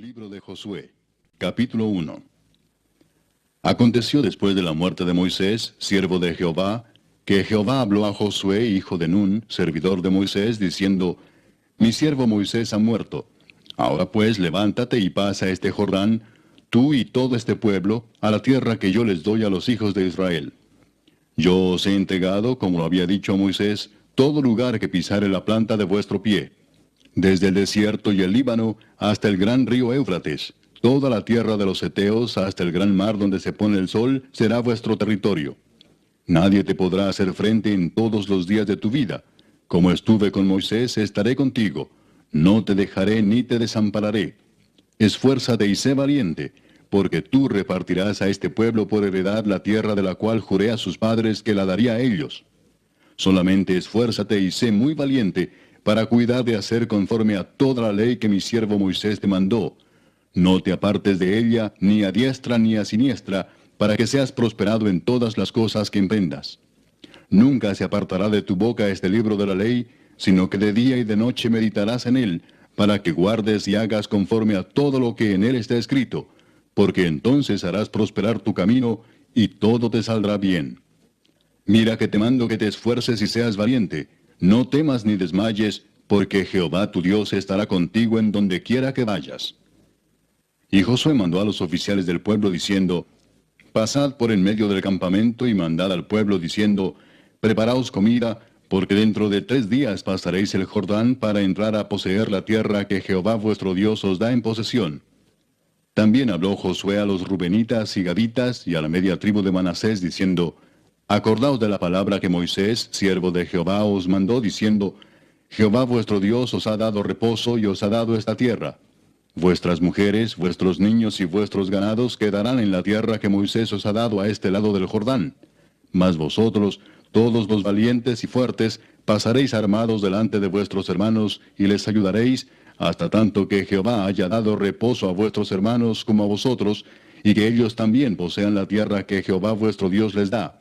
Libro de Josué, capítulo 1. Aconteció después de la muerte de Moisés, siervo de Jehová, que Jehová habló a Josué, hijo de Nun, servidor de Moisés, diciendo: Mi siervo Moisés ha muerto. Ahora pues levántate y pasa este Jordán, tú y todo este pueblo, a la tierra que yo les doy a los hijos de Israel. Yo os he entregado, como lo había dicho a Moisés, todo lugar que pisare la planta de vuestro pie, desde el desierto y el Líbano hasta el gran río Éufrates, toda la tierra de los heteos hasta el gran mar donde se pone el sol será vuestro territorio. Nadie te podrá hacer frente en todos los días de tu vida. Como estuve con Moisés, estaré contigo. No te dejaré ni te desampararé. Esfuérzate y sé valiente, porque tú repartirás a este pueblo por heredad la tierra de la cual juré a sus padres que la daría a ellos. Solamente esfuérzate y sé muy valiente, para cuidar de hacer conforme a toda la ley que mi siervo Moisés te mandó. No te apartes de ella, ni a diestra ni a siniestra, para que seas prosperado en todas las cosas que emprendas. Nunca se apartará de tu boca este libro de la ley, sino que de día y de noche meditarás en él, para que guardes y hagas conforme a todo lo que en él está escrito, porque entonces harás prosperar tu camino, y todo te saldrá bien. Mira que te mando que te esfuerces y seas valiente. No temas ni desmayes, porque Jehová tu Dios estará contigo en donde quiera que vayas. Y Josué mandó a los oficiales del pueblo diciendo: Pasad por en medio del campamento y mandad al pueblo diciendo: Preparaos comida, porque dentro de 3 días pasaréis el Jordán para entrar a poseer la tierra que Jehová vuestro Dios os da en posesión. También habló Josué a los rubenitas y gaditas y a la media tribu de Manasés diciendo: Acordaos de la palabra que Moisés, siervo de Jehová, os mandó, diciendo: Jehová vuestro Dios os ha dado reposo y os ha dado esta tierra. Vuestras mujeres, vuestros niños y vuestros ganados quedarán en la tierra que Moisés os ha dado a este lado del Jordán. Mas vosotros, todos los valientes y fuertes, pasaréis armados delante de vuestros hermanos y les ayudaréis, hasta tanto que Jehová haya dado reposo a vuestros hermanos como a vosotros, y que ellos también posean la tierra que Jehová vuestro Dios les da.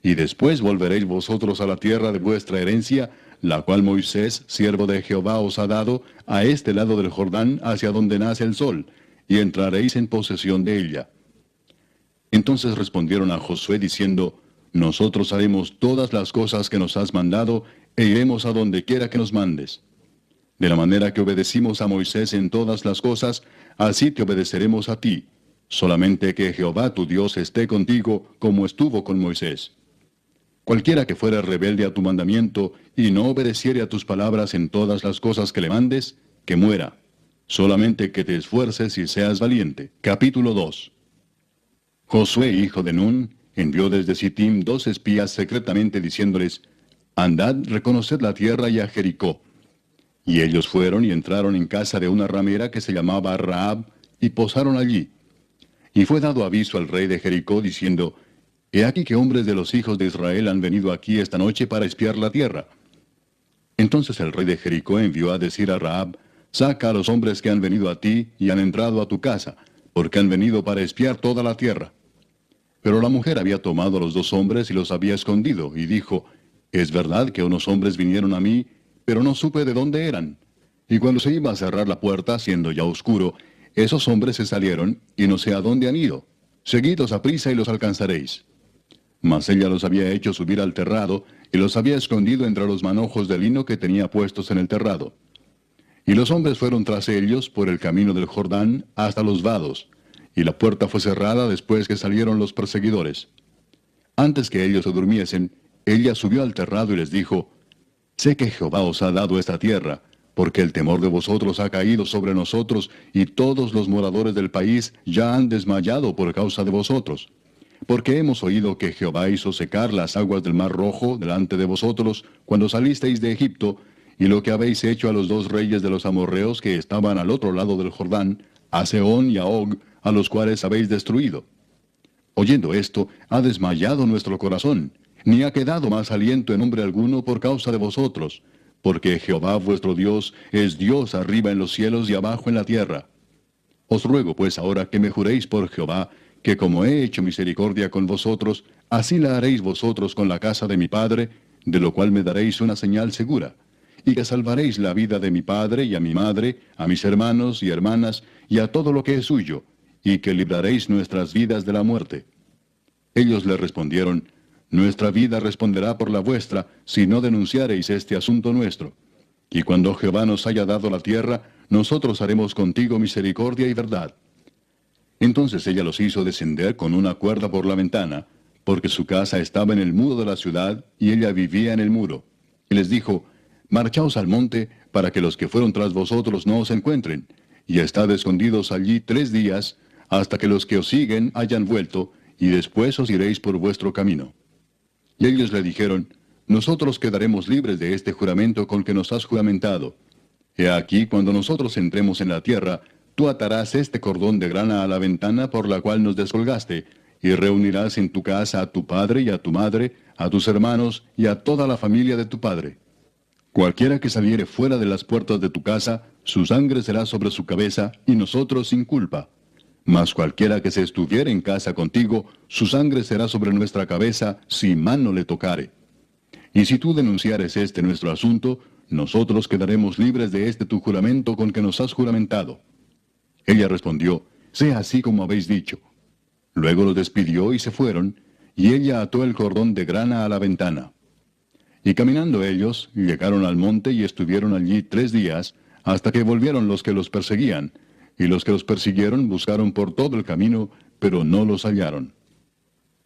Y después volveréis vosotros a la tierra de vuestra herencia, la cual Moisés, siervo de Jehová, os ha dado, a este lado del Jordán, hacia donde nace el sol, y entraréis en posesión de ella. Entonces respondieron a Josué diciendo: Nosotros haremos todas las cosas que nos has mandado, e iremos a donde quiera que nos mandes. De la manera que obedecimos a Moisés en todas las cosas, así te obedeceremos a ti. Solamente que Jehová tu Dios esté contigo, como estuvo con Moisés. Cualquiera que fuera rebelde a tu mandamiento, y no obedeciere a tus palabras en todas las cosas que le mandes, que muera. Solamente que te esfuerces y seas valiente. Capítulo 2. Josué, hijo de Nun, envió desde Sittim 2 espías secretamente diciéndoles: Andad, reconoced la tierra y a Jericó. Y ellos fueron y entraron en casa de una ramera que se llamaba Rahab, y posaron allí. Y fue dado aviso al rey de Jericó, diciendo: He aquí que hombres de los hijos de Israel han venido aquí esta noche para espiar la tierra. Entonces el rey de Jericó envió a decir a Rahab: Saca a los hombres que han venido a ti y han entrado a tu casa, porque han venido para espiar toda la tierra. Pero la mujer había tomado a los 2 hombres y los había escondido, y dijo: Es verdad que unos hombres vinieron a mí, pero no supe de dónde eran. Y cuando se iba a cerrar la puerta, siendo ya oscuro, esos hombres se salieron, y no sé a dónde han ido. Seguidlos a prisa y los alcanzaréis. Mas ella los había hecho subir al terrado, y los había escondido entre los manojos de lino que tenía puestos en el terrado. Y los hombres fueron tras ellos por el camino del Jordán hasta los vados, y la puerta fue cerrada después que salieron los perseguidores. Antes que ellos se durmiesen, ella subió al terrado y les dijo: Sé que Jehová os ha dado esta tierra, porque el temor de vosotros ha caído sobre nosotros, y todos los moradores del país ya han desmayado por causa de vosotros. Porque hemos oído que Jehová hizo secar las aguas del mar Rojo delante de vosotros cuando salisteis de Egipto, y lo que habéis hecho a los 2 reyes de los amorreos que estaban al otro lado del Jordán, a Sehón y a Og, a los cuales habéis destruido. Oyendo esto, ha desmayado nuestro corazón, ni ha quedado más aliento en hombre alguno por causa de vosotros, porque Jehová vuestro Dios es Dios arriba en los cielos y abajo en la tierra. Os ruego pues ahora que me juréis por Jehová, que como he hecho misericordia con vosotros, así la haréis vosotros con la casa de mi padre, de lo cual me daréis una señal segura. y que salvaréis la vida de mi padre y a mi madre, a mis hermanos y hermanas, y a todo lo que es suyo, y que libraréis nuestras vidas de la muerte. Ellos le respondieron, nuestra vida responderá por la vuestra, si no denunciareis este asunto nuestro. Y cuando Jehová nos haya dado la tierra, nosotros haremos contigo misericordia y verdad. Entonces ella los hizo descender con una cuerda por la ventana, porque su casa estaba en el muro de la ciudad, y ella vivía en el muro. Y les dijo, marchaos al monte, para que los que fueron tras vosotros no os encuentren, y estad escondidos allí 3 días, hasta que los que os siguen hayan vuelto, y después os iréis por vuestro camino. Y ellos le dijeron, nosotros quedaremos libres de este juramento con que nos has juramentado. He aquí, cuando nosotros entremos en la tierra, tú atarás este cordón de grana a la ventana por la cual nos descolgaste, y reunirás en tu casa a tu padre y a tu madre, a tus hermanos y a toda la familia de tu padre. Cualquiera que saliere fuera de las puertas de tu casa, su sangre será sobre su cabeza, y nosotros sin culpa. Mas cualquiera que se estuviere en casa contigo, su sangre será sobre nuestra cabeza, si mano le tocare. Y si tú denunciares este nuestro asunto, nosotros quedaremos libres de este tu juramento con que nos has juramentado. Ella respondió, sea así como habéis dicho. Luego los despidió y se fueron, y ella ató el cordón de grana a la ventana. Y caminando ellos, llegaron al monte y estuvieron allí 3 días, hasta que volvieron los que los perseguían, y los que los persiguieron buscaron por todo el camino, pero no los hallaron.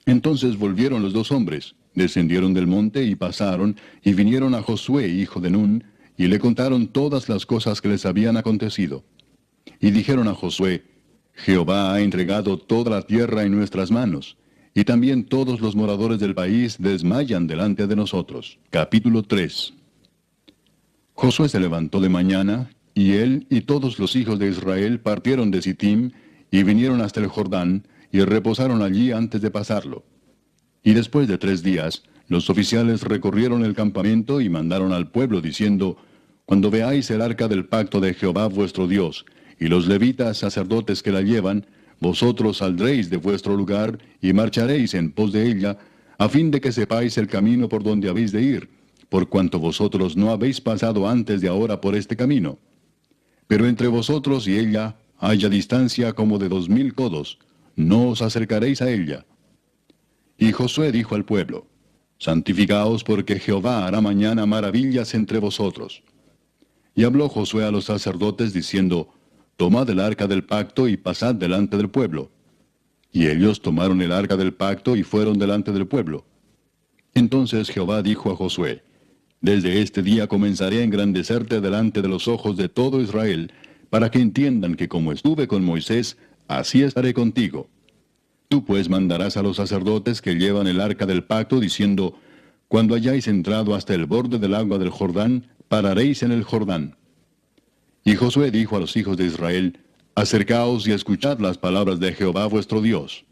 Entonces volvieron los 2 hombres, descendieron del monte y pasaron, y vinieron a Josué, hijo de Nun, y le contaron todas las cosas que les habían acontecido. Y dijeron a Josué, Jehová ha entregado toda la tierra en nuestras manos, y también todos los moradores del país desmayan delante de nosotros. Capítulo 3. Josué se levantó de mañana, y él y todos los hijos de Israel partieron de Sittim, y vinieron hasta el Jordán, y reposaron allí antes de pasarlo. Y después de 3 días, los oficiales recorrieron el campamento y mandaron al pueblo diciendo, cuando veáis el arca del pacto de Jehová vuestro Dios, y los levitas sacerdotes que la llevan, vosotros saldréis de vuestro lugar y marcharéis en pos de ella, a fin de que sepáis el camino por donde habéis de ir, por cuanto vosotros no habéis pasado antes de ahora por este camino. Pero entre vosotros y ella haya distancia como de 2000 codos, no os acercaréis a ella. Y Josué dijo al pueblo, santificaos porque Jehová hará mañana maravillas entre vosotros. Y habló Josué a los sacerdotes diciendo, tomad el arca del pacto y pasad delante del pueblo. Y ellos tomaron el arca del pacto y fueron delante del pueblo. Entonces Jehová dijo a Josué, desde este día comenzaré a engrandecerte delante de los ojos de todo Israel, para que entiendan que como estuve con Moisés, así estaré contigo. Tú pues mandarás a los sacerdotes que llevan el arca del pacto, diciendo, cuando hayáis entrado hasta el borde del agua del Jordán, pararéis en el Jordán. Y Josué dijo a los hijos de Israel, acercaos y escuchad las palabras de Jehová vuestro Dios.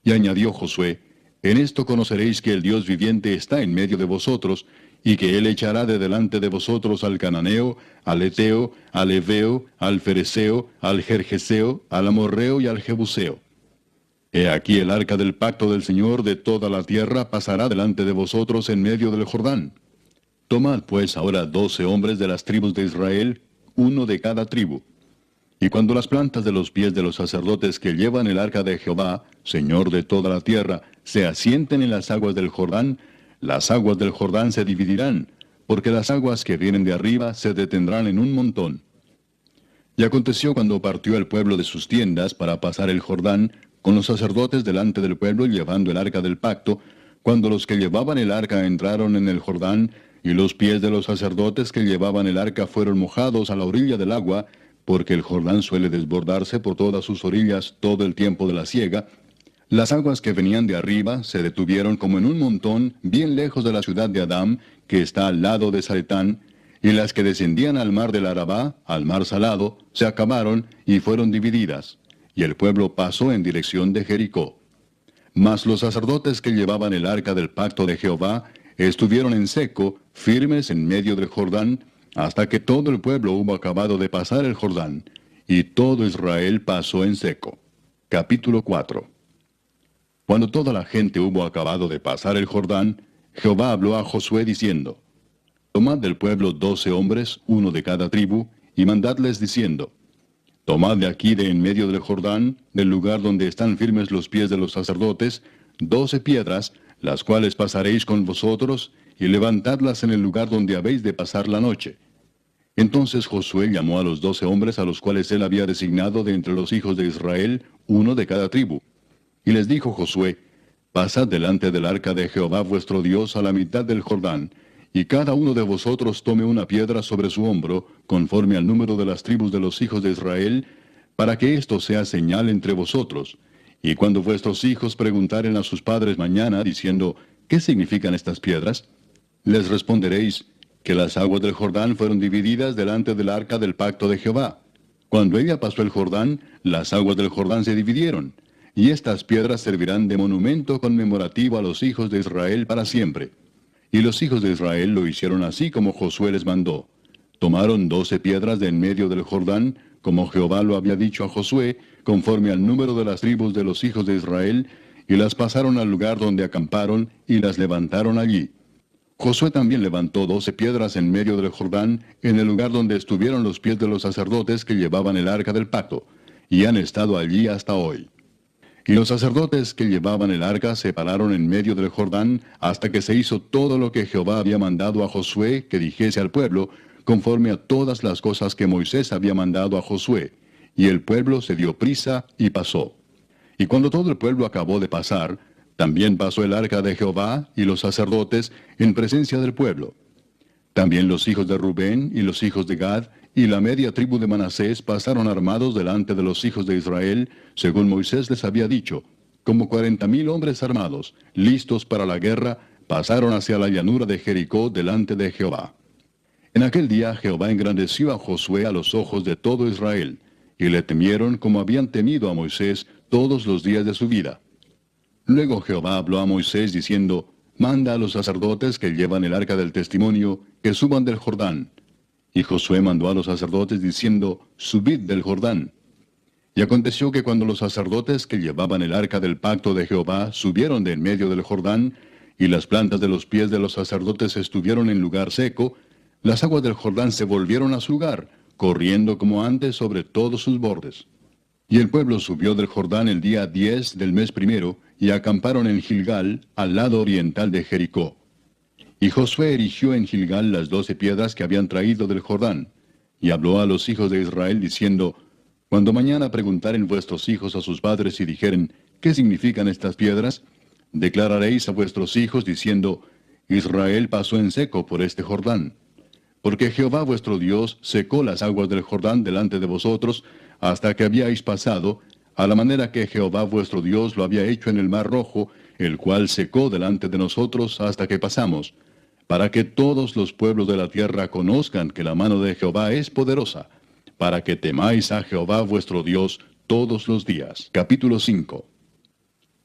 Y añadió Josué, en esto conoceréis que el Dios viviente está en medio de vosotros, y que él echará de delante de vosotros al cananeo, al eteo, al heveo, al fereceo, al gergeseo, al amorreo y al jebuseo. He aquí el arca del pacto del Señor de toda la tierra pasará delante de vosotros en medio del Jordán. Tomad pues ahora 12 hombres de las tribus de Israel, uno de cada tribu. Y cuando las plantas de los pies de los sacerdotes que llevan el arca de Jehová, Señor de toda la tierra, se asienten en las aguas del Jordán, las aguas del Jordán se dividirán, porque las aguas que vienen de arriba se detendrán en un montón. Y aconteció cuando partió el pueblo de sus tiendas para pasar el Jordán, con los sacerdotes delante del pueblo llevando el arca del pacto, cuando los que llevaban el arca entraron en el Jordán, y los pies de los sacerdotes que llevaban el arca fueron mojados a la orilla del agua, porque el Jordán suele desbordarse por todas sus orillas todo el tiempo de la siega, las aguas que venían de arriba se detuvieron como en un montón bien lejos de la ciudad de Adam, que está al lado de Zaretán, y las que descendían al mar del Arabá, al mar salado, se acabaron y fueron divididas, y el pueblo pasó en dirección de Jericó. Mas los sacerdotes que llevaban el arca del pacto de Jehová estuvieron en seco, firmes en medio del Jordán, hasta que todo el pueblo hubo acabado de pasar el Jordán, y todo Israel pasó en seco. Capítulo 4. Cuando toda la gente hubo acabado de pasar el Jordán, Jehová habló a Josué diciendo, Tomad del pueblo 12 hombres, uno de cada tribu, y mandadles diciendo, tomad de aquí de en medio del Jordán, del lugar donde están firmes los pies de los sacerdotes, 12 piedras, las cuales pasaréis con vosotros, y levantadlas en el lugar donde habéis de pasar la noche. Entonces Josué llamó a los 12 hombres a los cuales él había designado de entre los hijos de Israel, uno de cada tribu. Y les dijo Josué, pasad delante del arca de Jehová vuestro Dios a la mitad del Jordán, y cada uno de vosotros tome una piedra sobre su hombro, conforme al número de las tribus de los hijos de Israel, para que esto sea señal entre vosotros. Y cuando vuestros hijos preguntaren a sus padres mañana, diciendo, ¿qué significan estas piedras? Les responderéis, que las aguas del Jordán fueron divididas delante del arca del pacto de Jehová. Cuando ella pasó el Jordán, las aguas del Jordán se dividieron, y estas piedras servirán de monumento conmemorativo a los hijos de Israel para siempre. Y los hijos de Israel lo hicieron así como Josué les mandó. Tomaron 12 piedras de en medio del Jordán, como Jehová lo había dicho a Josué, conforme al número de las tribus de los hijos de Israel, y las pasaron al lugar donde acamparon, y las levantaron allí. Josué también levantó 12 piedras en medio del Jordán, en el lugar donde estuvieron los pies de los sacerdotes que llevaban el arca del pacto, y han estado allí hasta hoy. Y los sacerdotes que llevaban el arca se pararon en medio del Jordán hasta que se hizo todo lo que Jehová había mandado a Josué que dijese al pueblo, conforme a todas las cosas que Moisés había mandado a Josué. Y el pueblo se dio prisa y pasó. Y cuando todo el pueblo acabó de pasar, también pasó el arca de Jehová y los sacerdotes en presencia del pueblo. También los hijos de Rubén y los hijos de Gad y la media tribu de Manasés pasaron armados delante de los hijos de Israel, según Moisés les había dicho, como 40,000 hombres armados, listos para la guerra, pasaron hacia la llanura de Jericó delante de Jehová. En aquel día Jehová engrandeció a Josué a los ojos de todo Israel, y le temieron como habían temido a Moisés todos los días de su vida. Luego Jehová habló a Moisés diciendo, manda a los sacerdotes que llevan el arca del testimonio, que suban del Jordán. Y Josué mandó a los sacerdotes diciendo, subid del Jordán. Y aconteció que cuando los sacerdotes que llevaban el arca del pacto de Jehová subieron de en medio del Jordán, y las plantas de los pies de los sacerdotes estuvieron en lugar seco, las aguas del Jordán se volvieron a su lugar, corriendo como antes sobre todos sus bordes. Y el pueblo subió del Jordán el día 10 del mes primero, y acamparon en Gilgal, al lado oriental de Jericó. Y Josué erigió en Gilgal las 12 piedras que habían traído del Jordán, y habló a los hijos de Israel diciendo, cuando mañana preguntaren vuestros hijos a sus padres y dijeren, ¿qué significan estas piedras? Declararéis a vuestros hijos diciendo, Israel pasó en seco por este Jordán. Porque Jehová vuestro Dios secó las aguas del Jordán delante de vosotros, hasta que habíais pasado, a la manera que Jehová vuestro Dios lo había hecho en el mar Rojo, el cual secó delante de nosotros hasta que pasamos, para que todos los pueblos de la tierra conozcan que la mano de Jehová es poderosa, para que temáis a Jehová vuestro Dios todos los días. Capítulo 5.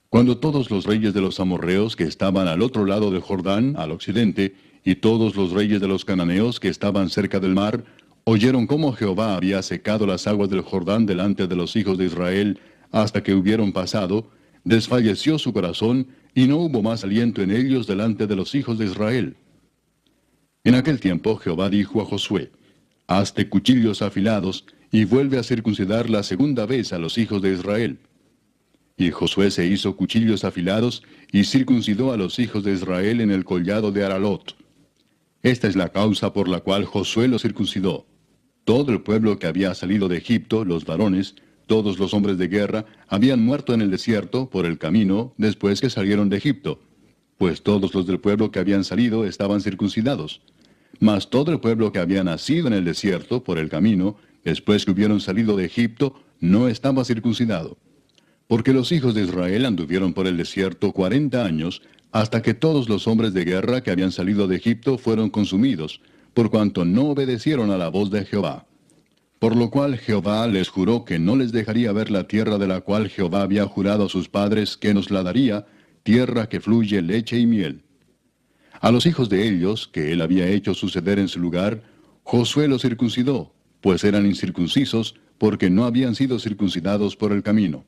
Cuando todos los reyes de los amorreos que estaban al otro lado del Jordán, al occidente, y todos los reyes de los cananeos que estaban cerca del mar, oyeron cómo Jehová había secado las aguas del Jordán delante de los hijos de Israel, hasta que hubieron pasado, desfalleció su corazón, y no hubo más aliento en ellos delante de los hijos de Israel. En aquel tiempo Jehová dijo a Josué, hazte cuchillos afilados, y vuelve a circuncidar la segunda vez a los hijos de Israel. Y Josué se hizo cuchillos afilados, y circuncidó a los hijos de Israel en el collado de Aralot. Esta es la causa por la cual Josué los circuncidó. Todo el pueblo que había salido de Egipto, los varones, todos los hombres de guerra, habían muerto en el desierto por el camino después que salieron de Egipto, pues todos los del pueblo que habían salido estaban circuncidados. Mas todo el pueblo que había nacido en el desierto por el camino, después que hubieron salido de Egipto, no estaba circuncidado. Porque los hijos de Israel anduvieron por el desierto 40 años, hasta que todos los hombres de guerra que habían salido de Egipto fueron consumidos, por cuanto no obedecieron a la voz de Jehová. Por lo cual Jehová les juró que no les dejaría ver la tierra de la cual Jehová había jurado a sus padres que nos la daría, tierra que fluye leche y miel. A los hijos de ellos, que él había hecho suceder en su lugar, Josué los circuncidó, pues eran incircuncisos, porque no habían sido circuncidados por el camino.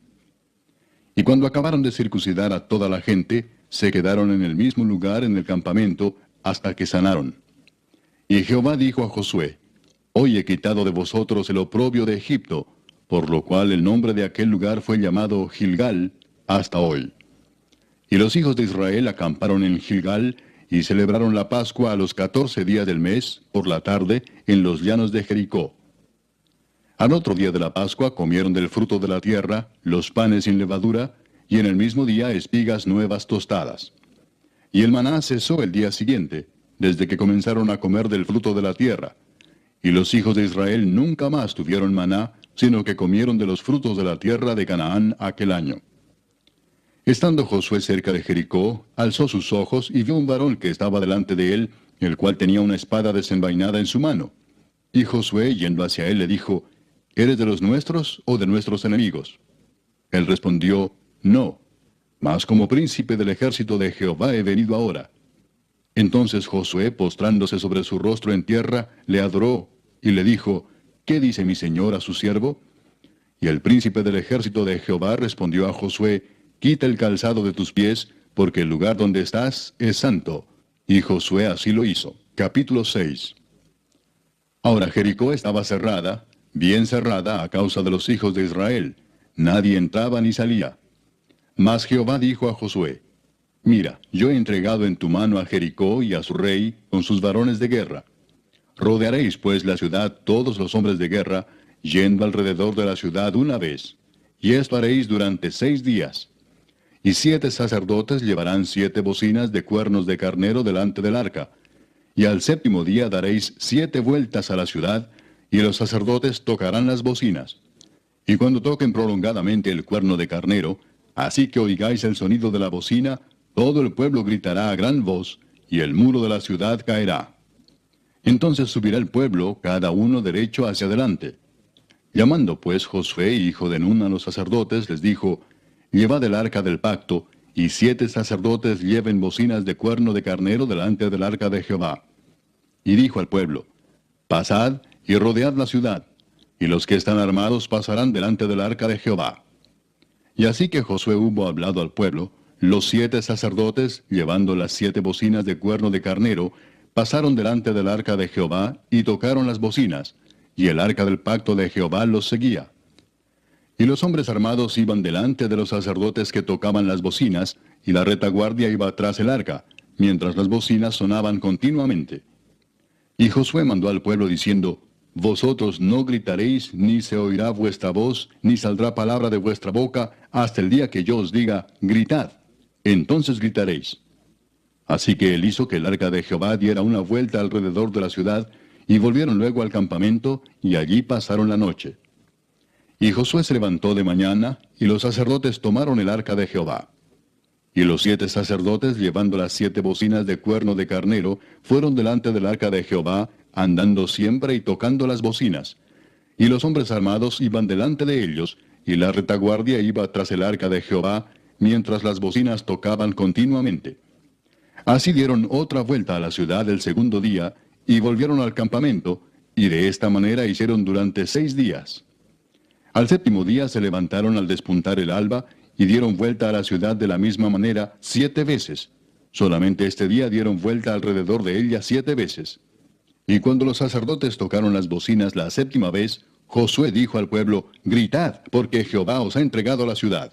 Y cuando acabaron de circuncidar a toda la gente, se quedaron en el mismo lugar en el campamento hasta que sanaron. Y Jehová dijo a Josué, Hoy he quitado de vosotros el oprobio de Egipto, por lo cual el nombre de aquel lugar fue llamado Gilgal hasta hoy. Y los hijos de Israel acamparon en Gilgal, y celebraron la Pascua a los 14 días del mes, por la tarde, en los llanos de Jericó. Al otro día de la Pascua comieron del fruto de la tierra, los panes sin levadura, y en el mismo día espigas nuevas tostadas. Y el maná cesó el día siguiente, desde que comenzaron a comer del fruto de la tierra. Y los hijos de Israel nunca más tuvieron maná, sino que comieron de los frutos de la tierra de Canaán aquel año. Estando Josué cerca de Jericó, alzó sus ojos y vio un varón que estaba delante de él, el cual tenía una espada desenvainada en su mano. Y Josué, yendo hacia él, le dijo, ¿Eres de los nuestros o de nuestros enemigos? Él respondió, No, mas como príncipe del ejército de Jehová he venido ahora. Entonces Josué, postrándose sobre su rostro en tierra, le adoró, y le dijo, ¿Qué dice mi señor a su siervo? Y el príncipe del ejército de Jehová respondió a Josué, Quita el calzado de tus pies, porque el lugar donde estás es santo. Y Josué así lo hizo. Capítulo 6. Ahora Jericó estaba cerrada, bien cerrada a causa de los hijos de Israel. Nadie entraba ni salía. Mas Jehová dijo a Josué, Mira, yo he entregado en tu mano a Jericó y a su rey con sus varones de guerra. Rodearéis pues la ciudad todos los hombres de guerra, yendo alrededor de la ciudad una vez. Y esto haréis durante 6 días. Y 7 sacerdotes llevarán 7 bocinas de cuernos de carnero delante del arca. Y al 7º día daréis 7 vueltas a la ciudad, y los sacerdotes tocarán las bocinas. Y cuando toquen prolongadamente el cuerno de carnero, así que oigáis el sonido de la bocina, todo el pueblo gritará a gran voz, y el muro de la ciudad caerá. Entonces subirá el pueblo, cada uno derecho hacia adelante. Llamando pues Josué, hijo de Nun, a los sacerdotes, les dijo, Llevad el arca del pacto, y 7 sacerdotes lleven bocinas de cuerno de carnero delante del arca de Jehová. Y dijo al pueblo, Pasad y rodead la ciudad, y los que están armados pasarán delante del arca de Jehová. Y así que Josué hubo hablado al pueblo, los 7 sacerdotes, llevando las 7 bocinas de cuerno de carnero, pasaron delante del arca de Jehová y tocaron las bocinas, y el arca del pacto de Jehová los seguía. Y los hombres armados iban delante de los sacerdotes que tocaban las bocinas, y la retaguardia iba tras el arca, mientras las bocinas sonaban continuamente. Y Josué mandó al pueblo diciendo, Vosotros no gritaréis, ni se oirá vuestra voz, ni saldrá palabra de vuestra boca, hasta el día que yo os diga, gritad. Entonces gritaréis. Así que él hizo que el arca de Jehová diera una vuelta alrededor de la ciudad, y volvieron luego al campamento, y allí pasaron la noche. Y Josué se levantó de mañana, y los sacerdotes tomaron el arca de Jehová. Y los 7 sacerdotes, llevando las 7 bocinas de cuerno de carnero, fueron delante del arca de Jehová, andando siempre y tocando las bocinas. Y los hombres armados iban delante de ellos, y la retaguardia iba tras el arca de Jehová, mientras las bocinas tocaban continuamente. Así dieron otra vuelta a la ciudad el 2º día, y volvieron al campamento, y de esta manera hicieron durante 6 días. Al 7º día se levantaron al despuntar el alba, y dieron vuelta a la ciudad de la misma manera 7 veces. Solamente este día dieron vuelta alrededor de ella 7 veces. Y cuando los sacerdotes tocaron las bocinas la 7ª vez, Josué dijo al pueblo, Gritad, porque Jehová os ha entregado la ciudad.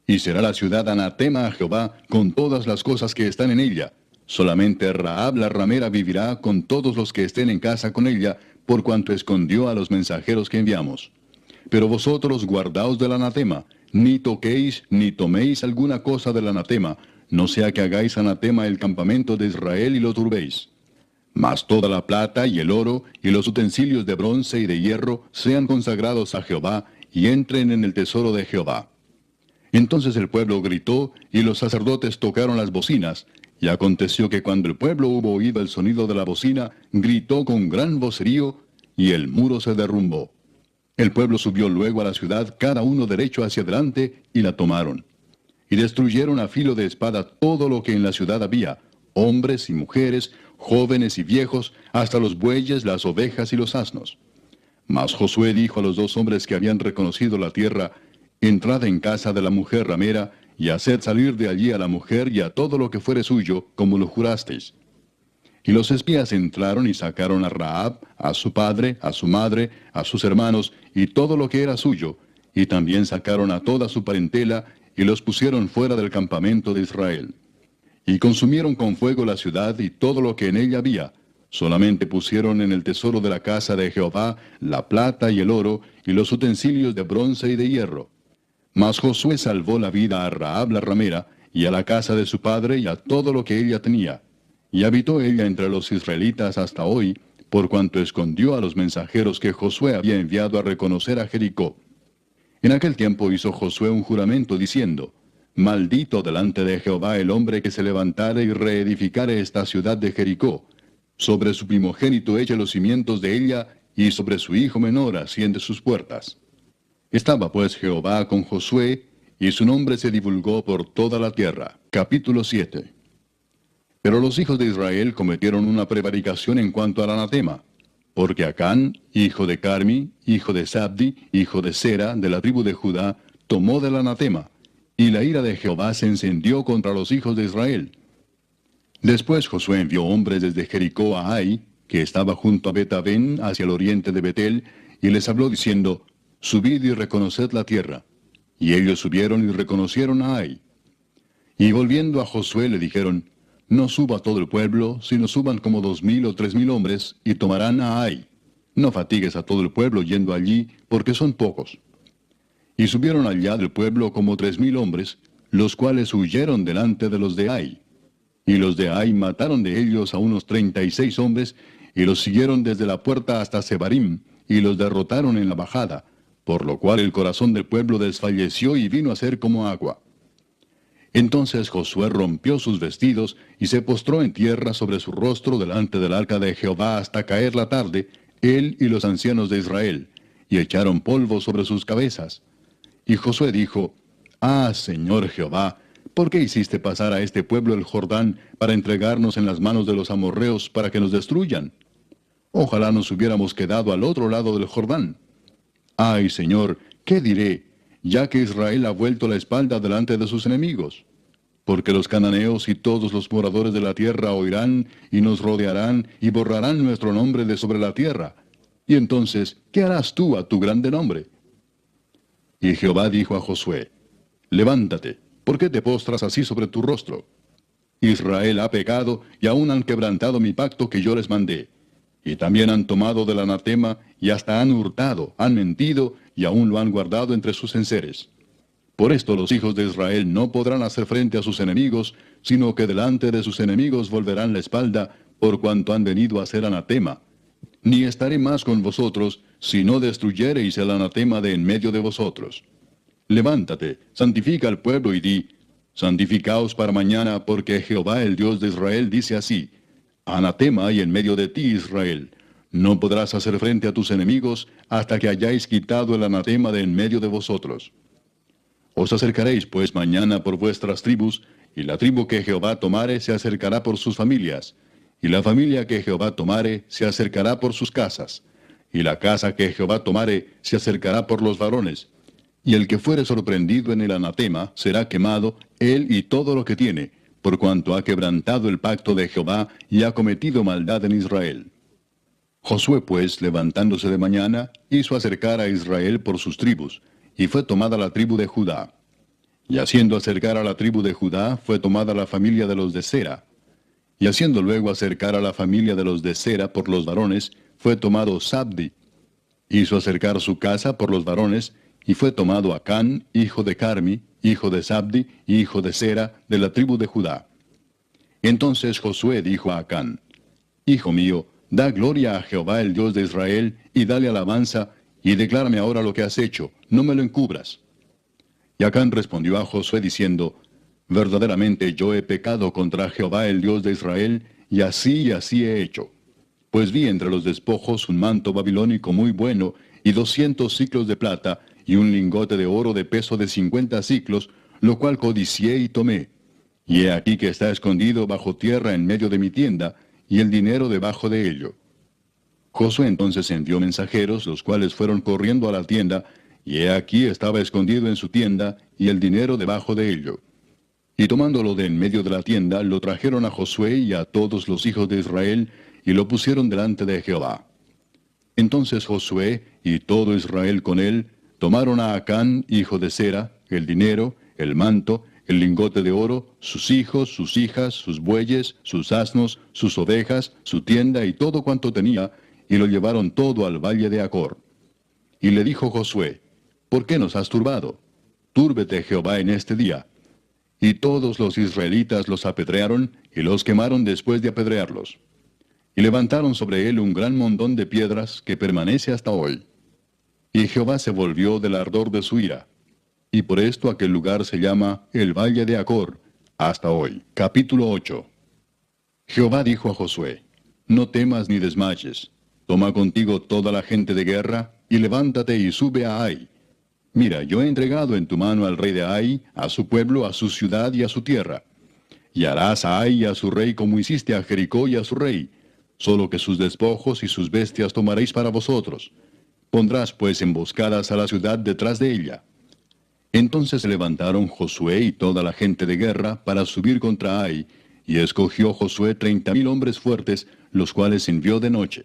Y será la ciudad anatema a Jehová con todas las cosas que están en ella. Solamente Rahab la ramera vivirá con todos los que estén en casa con ella, por cuanto escondió a los mensajeros que enviamos. Pero vosotros guardaos del anatema, ni toquéis ni toméis alguna cosa del anatema, no sea que hagáis anatema el campamento de Israel y lo turbéis. Mas toda la plata y el oro y los utensilios de bronce y de hierro sean consagrados a Jehová y entren en el tesoro de Jehová. Entonces el pueblo gritó y los sacerdotes tocaron las bocinas, y aconteció que cuando el pueblo hubo oído el sonido de la bocina, gritó con gran vocerío, y el muro se derrumbó. El pueblo subió luego a la ciudad, cada uno derecho hacia adelante, y la tomaron. Y destruyeron a filo de espada todo lo que en la ciudad había, hombres y mujeres, jóvenes y viejos, hasta los bueyes, las ovejas y los asnos. Mas Josué dijo a los 2 hombres que habían reconocido la tierra, Entrad en casa de la mujer ramera, y haced salir de allí a la mujer y a todo lo que fuere suyo, como lo jurasteis. Y los espías entraron y sacaron a Rahab, a su padre, a su madre, a sus hermanos, y todo lo que era suyo, y también sacaron a toda su parentela, y los pusieron fuera del campamento de Israel. Y consumieron con fuego la ciudad y todo lo que en ella había. Solamente pusieron en el tesoro de la casa de Jehová la plata y el oro, y los utensilios de bronce y de hierro. Mas Josué salvó la vida a Rahab la ramera, y a la casa de su padre, y a todo lo que ella tenía. Y habitó ella entre los israelitas hasta hoy, por cuanto escondió a los mensajeros que Josué había enviado a reconocer a Jericó. En aquel tiempo hizo Josué un juramento diciendo: Maldito delante de Jehová el hombre que se levantare y reedificare esta ciudad de Jericó. Sobre su primogénito eche los cimientos de ella, y sobre su hijo menor asiente sus puertas. Estaba pues Jehová con Josué, y su nombre se divulgó por toda la tierra. Capítulo 7. Pero los hijos de Israel cometieron una prevaricación en cuanto al anatema, porque Acán, hijo de Carmi, hijo de Sabdi, hijo de Sera, de la tribu de Judá, tomó del anatema, y la ira de Jehová se encendió contra los hijos de Israel. Después Josué envió hombres desde Jericó a Ai, que estaba junto a Bet-Aven, hacia el oriente de Betel, y les habló diciendo: Subid y reconoced la tierra. Y ellos subieron y reconocieron a Ai. Y volviendo a Josué le dijeron: No suba todo el pueblo, sino suban como 2000 o 3000 hombres, y tomarán a Ai. No fatigues a todo el pueblo yendo allí, porque son pocos. Y subieron allá del pueblo como 3000 hombres, los cuales huyeron delante de los de Ai. Y los de Ai mataron de ellos a unos 36 hombres, y los siguieron desde la puerta hasta Sebarim, y los derrotaron en la bajada, por lo cual el corazón del pueblo desfalleció y vino a ser como agua. Entonces Josué rompió sus vestidos, y se postró en tierra sobre su rostro delante del arca de Jehová hasta caer la tarde, él y los ancianos de Israel, y echaron polvo sobre sus cabezas. Y Josué dijo: Ah, Señor Jehová, ¿por qué hiciste pasar a este pueblo el Jordán para entregarnos en las manos de los amorreos para que nos destruyan? Ojalá nos hubiéramos quedado al otro lado del Jordán. Ay, Señor, ¿qué diré, ya que Israel ha vuelto la espalda delante de sus enemigos? Porque los cananeos y todos los moradores de la tierra oirán y nos rodearán y borrarán nuestro nombre de sobre la tierra. Y entonces, ¿qué harás tú a tu grande nombre? Y Jehová dijo a Josué: Levántate, ¿por qué te postras así sobre tu rostro? Israel ha pecado y aún han quebrantado mi pacto que yo les mandé. Y también han tomado del anatema y hasta han hurtado, han mentido y aún lo han guardado entre sus enseres. Por esto los hijos de Israel no podrán hacer frente a sus enemigos, sino que delante de sus enemigos volverán la espalda, por cuanto han venido a hacer anatema. Ni estaré más con vosotros, si no destruyereis el anatema de en medio de vosotros. Levántate, santifica al pueblo y di: Santificaos para mañana, porque Jehová el Dios de Israel dice así: Anatema hay en medio de ti, Israel. No podrás hacer frente a tus enemigos hasta que hayáis quitado el anatema de en medio de vosotros. Os acercaréis pues mañana por vuestras tribus, y la tribu que Jehová tomare se acercará por sus familias, y la familia que Jehová tomare se acercará por sus casas, y la casa que Jehová tomare se acercará por los varones. Y el que fuere sorprendido en el anatema será quemado, él y todo lo que tiene, por cuanto ha quebrantado el pacto de Jehová y ha cometido maldad en Israel. Josué pues, levantándose de mañana, hizo acercar a Israel por sus tribus, y fue tomada la tribu de Judá. Y haciendo acercar a la tribu de Judá, fue tomada la familia de los de Sera. Y haciendo luego acercar a la familia de los de Sera por los varones, fue tomado Sabdi. Hizo acercar su casa por los varones, y fue tomado Acán, hijo de Carmi, hijo de Sabdi, hijo de Sera, de la tribu de Judá. Entonces Josué dijo a Acán: Hijo mío, da gloria a Jehová el Dios de Israel, y dale alabanza, y declárame ahora lo que has hecho, no me lo encubras. Y Acán respondió a Josué diciendo: Verdaderamente yo he pecado contra Jehová el Dios de Israel, y así he hecho. Pues vi entre los despojos un manto babilónico muy bueno, y 200 siclos de plata, y un lingote de oro de peso de 50 siclos, lo cual codicié y tomé. Y he aquí que está escondido bajo tierra en medio de mi tienda, y el dinero debajo de ello. Josué entonces envió mensajeros, los cuales fueron corriendo a la tienda, y he aquí estaba escondido en su tienda, y el dinero debajo de ello. Y tomándolo de en medio de la tienda, lo trajeron a Josué y a todos los hijos de Israel, y lo pusieron delante de Jehová. Entonces Josué y todo Israel con él tomaron a Acán, hijo de Zera, el dinero, el manto, el lingote de oro, sus hijos, sus hijas, sus bueyes, sus asnos, sus ovejas, su tienda y todo cuanto tenía, y lo llevaron todo al valle de Acor. Y le dijo Josué: ¿Por qué nos has turbado? Túrbete Jehová en este día. Y todos los israelitas los apedrearon, y los quemaron después de apedrearlos. Y levantaron sobre él un gran montón de piedras que permanece hasta hoy. Y Jehová se volvió del ardor de su ira. Y por esto aquel lugar se llama el Valle de Acor, hasta hoy. Capítulo 8. Jehová dijo a Josué: No temas ni desmayes. Toma contigo toda la gente de guerra, y levántate y sube a Ai. Mira, yo he entregado en tu mano al rey de Ai, a su pueblo, a su ciudad y a su tierra. Y harás a Ai y a su rey como hiciste a Jericó y a su rey, solo que sus despojos y sus bestias tomaréis para vosotros. Pondrás pues emboscadas a la ciudad detrás de ella. Entonces se levantaron Josué y toda la gente de guerra para subir contra Ai, y escogió Josué 30,000 hombres fuertes, los cuales envió de noche.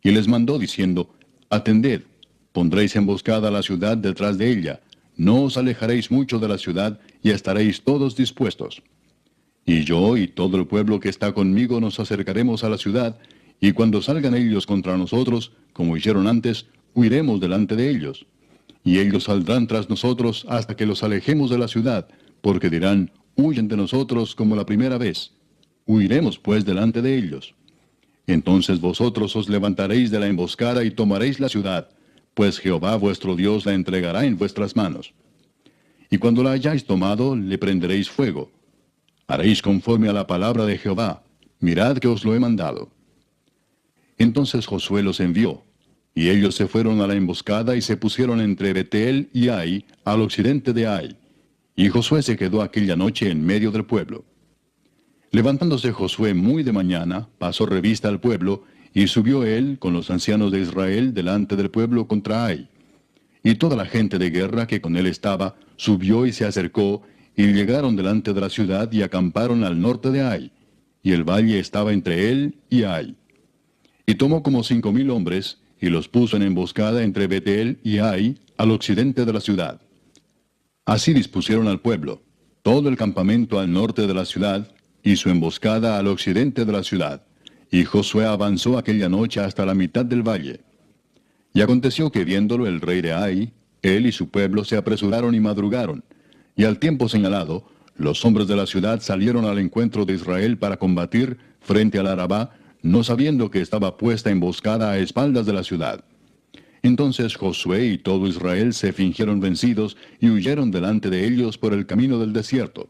Y les mandó diciendo: Atended, pondréis emboscada a la ciudad detrás de ella, no os alejaréis mucho de la ciudad, y estaréis todos dispuestos. Y yo y todo el pueblo que está conmigo nos acercaremos a la ciudad, y cuando salgan ellos contra nosotros, como hicieron antes, huiremos delante de ellos. Y ellos saldrán tras nosotros hasta que los alejemos de la ciudad, porque dirán: Huyen de nosotros como la primera vez. Huiremos pues delante de ellos. Entonces vosotros os levantaréis de la emboscada y tomaréis la ciudad, pues Jehová vuestro Dios la entregará en vuestras manos. Y cuando la hayáis tomado, le prenderéis fuego. Haréis conforme a la palabra de Jehová. Mirad que os lo he mandado. Entonces Josué los envió, y ellos se fueron a la emboscada y se pusieron entre Betel y Ai, al occidente de Ai. Y Josué se quedó aquella noche en medio del pueblo. Levantándose Josué muy de mañana, pasó revista al pueblo, y subió él con los ancianos de Israel delante del pueblo contra Ai. Y toda la gente de guerra que con él estaba, subió y se acercó, y llegaron delante de la ciudad y acamparon al norte de Ai, y el valle estaba entre él y Ai. Y tomó como 5,000 hombres, y los puso en emboscada entre Betel y Ai, al occidente de la ciudad. Así dispusieron al pueblo, todo el campamento al norte de la ciudad, y su emboscada al occidente de la ciudad. Y Josué avanzó aquella noche hasta la mitad del valle. Y aconteció que viéndolo el rey de Ai, él y su pueblo se apresuraron y madrugaron, y al tiempo señalado, los hombres de la ciudad salieron al encuentro de Israel para combatir frente al Arabá, no sabiendo que estaba puesta emboscada a espaldas de la ciudad. Entonces Josué y todo Israel se fingieron vencidos y huyeron delante de ellos por el camino del desierto.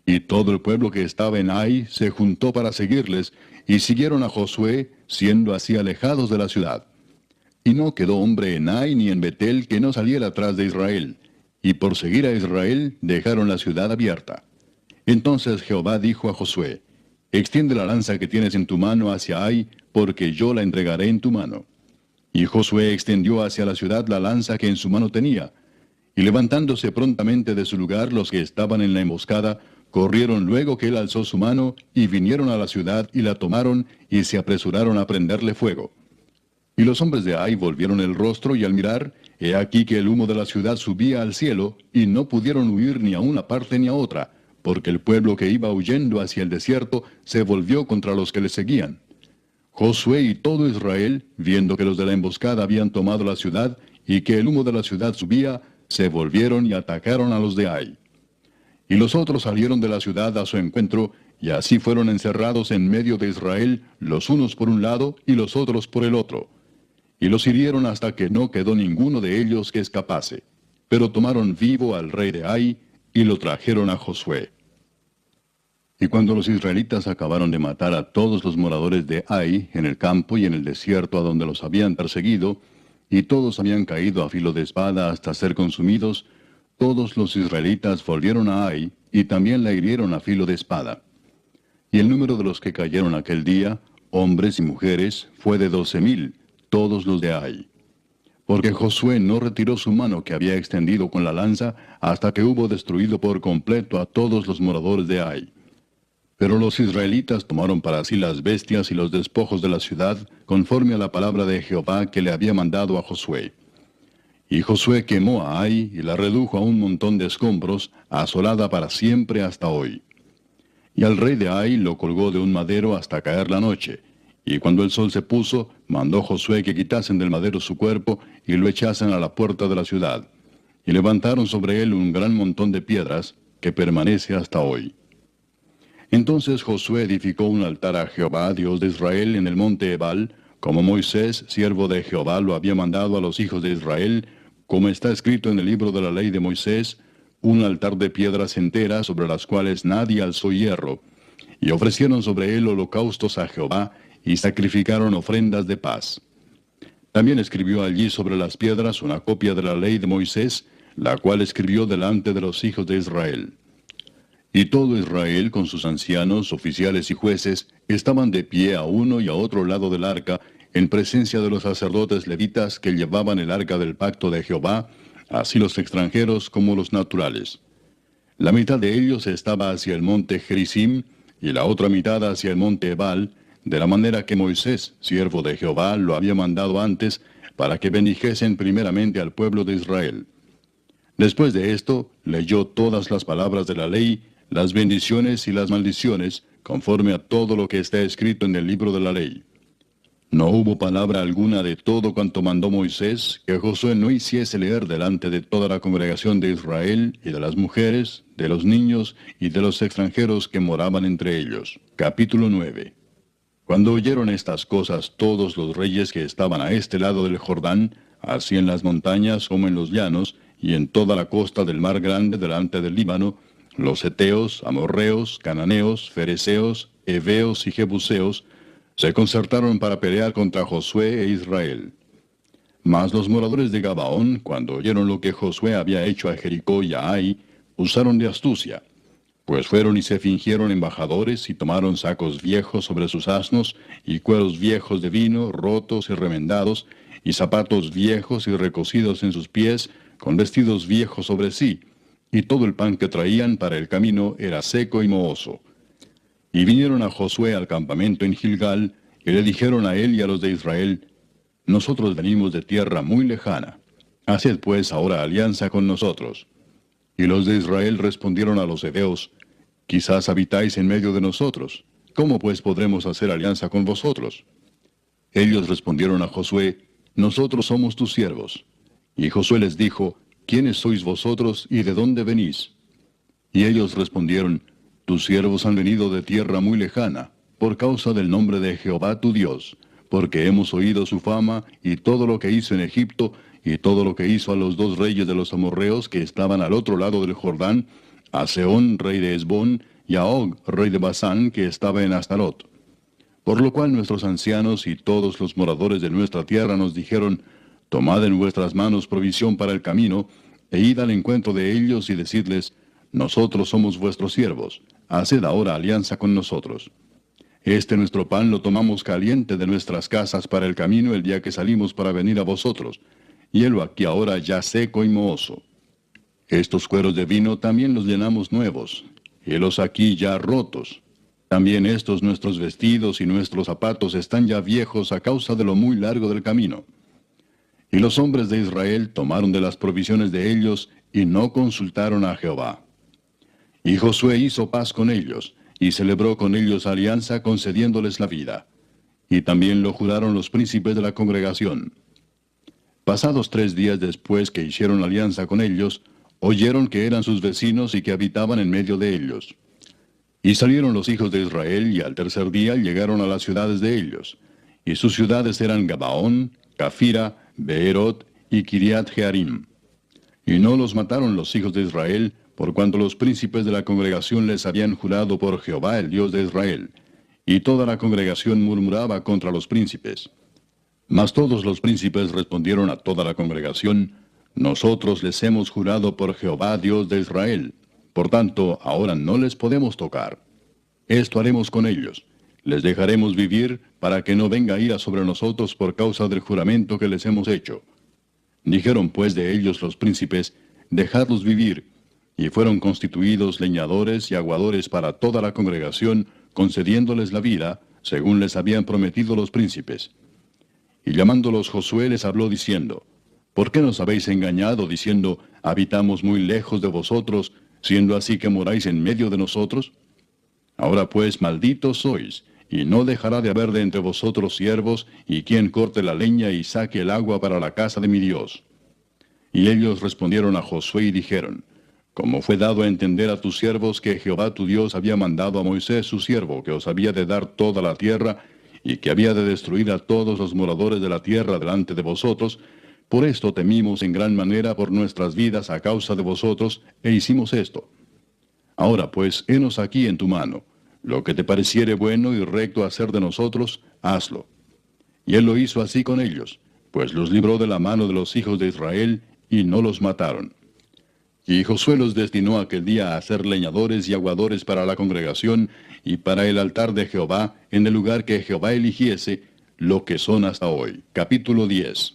Y todo el pueblo que estaba en Ai se juntó para seguirles, y siguieron a Josué, siendo así alejados de la ciudad. Y no quedó hombre en Ai ni en Betel que no saliera atrás de Israel, y por seguir a Israel dejaron la ciudad abierta. Entonces Jehová dijo a Josué: Extiende la lanza que tienes en tu mano hacia Ai, porque yo la entregaré en tu mano. Y Josué extendió hacia la ciudad la lanza que en su mano tenía, y levantándose prontamente de su lugar los que estaban en la emboscada, corrieron luego que él alzó su mano, y vinieron a la ciudad y la tomaron, y se apresuraron a prenderle fuego. Y los hombres de Ai volvieron el rostro, y al mirar, he aquí que el humo de la ciudad subía al cielo, y no pudieron huir ni a una parte ni a otra, porque el pueblo que iba huyendo hacia el desierto se volvió contra los que le seguían. Josué y todo Israel, viendo que los de la emboscada habían tomado la ciudad, y que el humo de la ciudad subía, se volvieron y atacaron a los de Ai. Y los otros salieron de la ciudad a su encuentro, y así fueron encerrados en medio de Israel, los unos por un lado y los otros por el otro. Y los hirieron hasta que no quedó ninguno de ellos que escapase. Pero tomaron vivo al rey de Ai, y lo trajeron a Josué. Y cuando los israelitas acabaron de matar a todos los moradores de Ai, en el campo y en el desierto a donde los habían perseguido, y todos habían caído a filo de espada hasta ser consumidos, todos los israelitas volvieron a Ai, y también la hirieron a filo de espada. Y el número de los que cayeron aquel día, hombres y mujeres, fue de 12,000, todos los de Ai. porque Josué no retiró su mano que había extendido con la lanza hasta que hubo destruido por completo a todos los moradores de Ai. Pero los israelitas tomaron para sí las bestias y los despojos de la ciudad, conforme a la palabra de Jehová que le había mandado a Josué. Y Josué quemó a Ai y la redujo a un montón de escombros, asolada para siempre hasta hoy. Y al rey de Ai lo colgó de un madero hasta caer la noche. Y cuando el sol se puso, mandó Josué que quitasen del madero su cuerpo y lo echasen a la puerta de la ciudad. Y levantaron sobre él un gran montón de piedras, que permanece hasta hoy. Entonces Josué edificó un altar a Jehová, Dios de Israel, en el monte Ebal, como Moisés, siervo de Jehová, lo había mandado a los hijos de Israel, como está escrito en el libro de la ley de Moisés, un altar de piedras enteras sobre las cuales nadie alzó hierro, y ofrecieron sobre él holocaustos a Jehová, y sacrificaron ofrendas de paz. También escribió allí sobre las piedras una copia de la ley de Moisés, la cual escribió delante de los hijos de Israel. Y todo Israel, con sus ancianos, oficiales y jueces, estaban de pie a uno y a otro lado del arca, en presencia de los sacerdotes levitas que llevaban el arca del pacto de Jehová, así los extranjeros como los naturales. La mitad de ellos estaba hacia el monte Gerizim, y la otra mitad hacia el monte Ebal, de la manera que Moisés, siervo de Jehová, lo había mandado antes, para que bendijesen primeramente al pueblo de Israel. Después de esto, leyó todas las palabras de la ley, las bendiciones y las maldiciones, conforme a todo lo que está escrito en el libro de la ley. No hubo palabra alguna de todo cuanto mandó Moisés que Josué no hiciese leer delante de toda la congregación de Israel, y de las mujeres, de los niños y de los extranjeros que moraban entre ellos. Capítulo 9. Cuando oyeron estas cosas todos los reyes que estaban a este lado del Jordán, así en las montañas como en los llanos, y en toda la costa del mar grande delante del Líbano, los heteos, amorreos, cananeos, fereceos, heveos y jebuseos, se concertaron para pelear contra Josué e Israel. Mas los moradores de Gabaón, cuando oyeron lo que Josué había hecho a Jericó y a Ai, usaron de astucia, pues fueron y se fingieron embajadores y tomaron sacos viejos sobre sus asnos, y cueros viejos de vino, rotos y remendados, y zapatos viejos y recocidos en sus pies, con vestidos viejos sobre sí, y todo el pan que traían para el camino era seco y mohoso. Y vinieron a Josué al campamento en Gilgal, y le dijeron a él y a los de Israel: Nosotros venimos de tierra muy lejana. Haced pues ahora alianza con nosotros. Y los de Israel respondieron a los heveos: Quizás habitáis en medio de nosotros. ¿Cómo pues podremos hacer alianza con vosotros? Ellos respondieron a Josué: Nosotros somos tus siervos. Y Josué les dijo: ¿Quiénes sois vosotros y de dónde venís? Y ellos respondieron: Tus siervos han venido de tierra muy lejana, por causa del nombre de Jehová tu Dios, porque hemos oído su fama y todo lo que hizo en Egipto, y todo lo que hizo a los dos reyes de los amorreos que estaban al otro lado del Jordán, a Sehón, rey de Hesbón, y a Og, rey de Basán, que estaba en Astarot. Por lo cual nuestros ancianos y todos los moradores de nuestra tierra nos dijeron: Tomad en vuestras manos provisión para el camino, e id al encuentro de ellos y decidles: Nosotros somos vuestros siervos, haced ahora alianza con nosotros. Este nuestro pan lo tomamos caliente de nuestras casas para el camino el día que salimos para venir a vosotros, y helo aquí ahora ya seco y mohoso. Estos cueros de vino también los llenamos nuevos, y helos aquí ya rotos. También estos nuestros vestidos y nuestros zapatos están ya viejos a causa de lo muy largo del camino. Y los hombres de Israel tomaron de las provisiones de ellos, y no consultaron a Jehová. Y Josué hizo paz con ellos, y celebró con ellos alianza, concediéndoles la vida. Y también lo juraron los príncipes de la congregación. Pasados 3 días después que hicieron alianza con ellos, oyeron que eran sus vecinos y que habitaban en medio de ellos. Y salieron los hijos de Israel, y al tercer día llegaron a las ciudades de ellos. Y sus ciudades eran Gabaón, Cafira, Beerot y Kiriat Jearim. Y no los mataron los hijos de Israel, por cuanto los príncipes de la congregación les habían jurado por Jehová, el Dios de Israel. Y toda la congregación murmuraba contra los príncipes. Mas todos los príncipes respondieron a toda la congregación: Nosotros les hemos jurado por Jehová, Dios de Israel. Por tanto, ahora no les podemos tocar. Esto haremos con ellos: les dejaremos vivir, para que no venga ira sobre nosotros por causa del juramento que les hemos hecho. Dijeron pues de ellos los príncipes, dejadlos vivir, y fueron constituidos leñadores y aguadores para toda la congregación, concediéndoles la vida, según les habían prometido los príncipes. Y llamándolos Josué les habló diciendo, ¿por qué nos habéis engañado diciendo, habitamos muy lejos de vosotros, siendo así que moráis en medio de nosotros? Ahora pues malditos sois, y no dejará de haber de entre vosotros siervos, y quien corte la leña y saque el agua para la casa de mi Dios. Y ellos respondieron a Josué y dijeron, como fue dado a entender a tus siervos que Jehová tu Dios había mandado a Moisés su siervo, que os había de dar toda la tierra, y que había de destruir a todos los moradores de la tierra delante de vosotros, por esto temimos en gran manera por nuestras vidas a causa de vosotros, e hicimos esto. Ahora pues, henos aquí en tu mano. Lo que te pareciere bueno y recto hacer de nosotros, hazlo. Y él lo hizo así con ellos, pues los libró de la mano de los hijos de Israel, y no los mataron. Y Josué los destinó aquel día a ser leñadores y aguadores para la congregación, y para el altar de Jehová, en el lugar que Jehová eligiese, lo que son hasta hoy. Capítulo 10.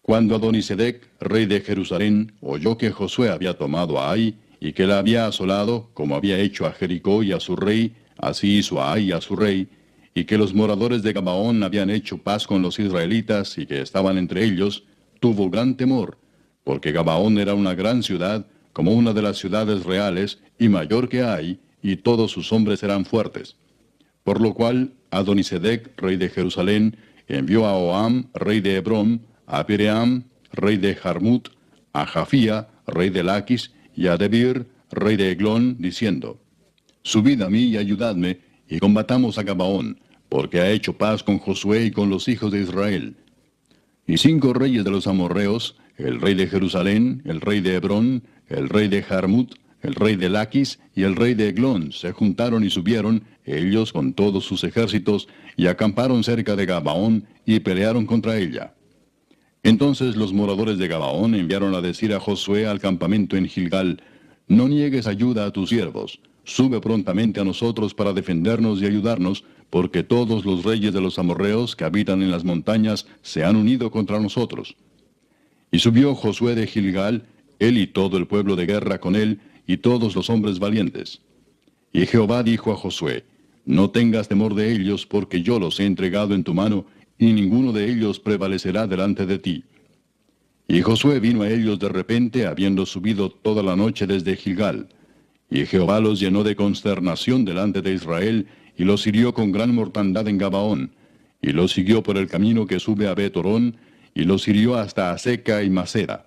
Cuando Adonisedec, rey de Jerusalén, oyó que Josué había tomado a Ai, y que la había asolado, como había hecho a Jericó y a su rey, así hizo a Ai y a su rey, y que los moradores de Gabaón habían hecho paz con los israelitas, y que estaban entre ellos, tuvo gran temor, porque Gabaón era una gran ciudad, como una de las ciudades reales, y mayor que Ai, y todos sus hombres eran fuertes. Por lo cual, Adonisedec, rey de Jerusalén, envió a Oam, rey de Hebrón, a Piream, rey de Jarmut, a Jafía, rey de Laquis, y a Debir, rey de Eglón, diciendo, subid a mí y ayudadme, y combatamos a Gabaón, porque ha hecho paz con Josué y con los hijos de Israel. Y 5 reyes de los amorreos, el rey de Jerusalén, el rey de Hebrón, el rey de Jarmut, el rey de Laquis y el rey de Eglón, se juntaron y subieron, ellos con todos sus ejércitos, y acamparon cerca de Gabaón, y pelearon contra ella. Entonces los moradores de Gabaón enviaron a decir a Josué al campamento en Gilgal, no niegues ayuda a tus siervos, sube prontamente a nosotros para defendernos y ayudarnos, porque todos los reyes de los amorreos que habitan en las montañas se han unido contra nosotros. Y subió Josué de Gilgal, él y todo el pueblo de guerra con él, y todos los hombres valientes. Y Jehová dijo a Josué, no tengas temor de ellos, porque yo los he entregado en tu mano, y ninguno de ellos prevalecerá delante de ti. Y Josué vino a ellos de repente, habiendo subido toda la noche desde Gilgal. Y Jehová los llenó de consternación delante de Israel, y los hirió con gran mortandad en Gabaón, y los siguió por el camino que sube a Bet-Orón, y los hirió hasta Aseca y Maceda.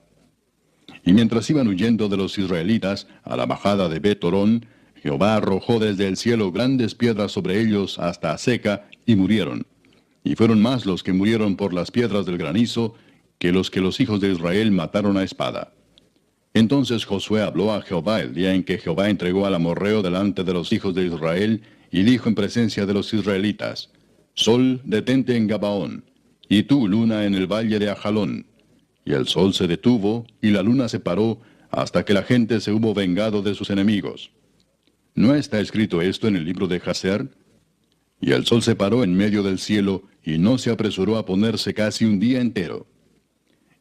Y mientras iban huyendo de los israelitas a la bajada de Bet-Orón, Jehová arrojó desde el cielo grandes piedras sobre ellos hasta Aseca, y murieron. Y fueron más los que murieron por las piedras del granizo, que los hijos de Israel mataron a espada. Entonces Josué habló a Jehová el día en que Jehová entregó al amorreo delante de los hijos de Israel, y dijo en presencia de los israelitas, Sol, detente en Gabaón, y tú, luna, en el valle de Ajalón. Y el sol se detuvo, y la luna se paró, hasta que la gente se hubo vengado de sus enemigos. ¿No está escrito esto en el libro de Jaser? Y el sol se paró en medio del cielo, y no se apresuró a ponerse casi un día entero.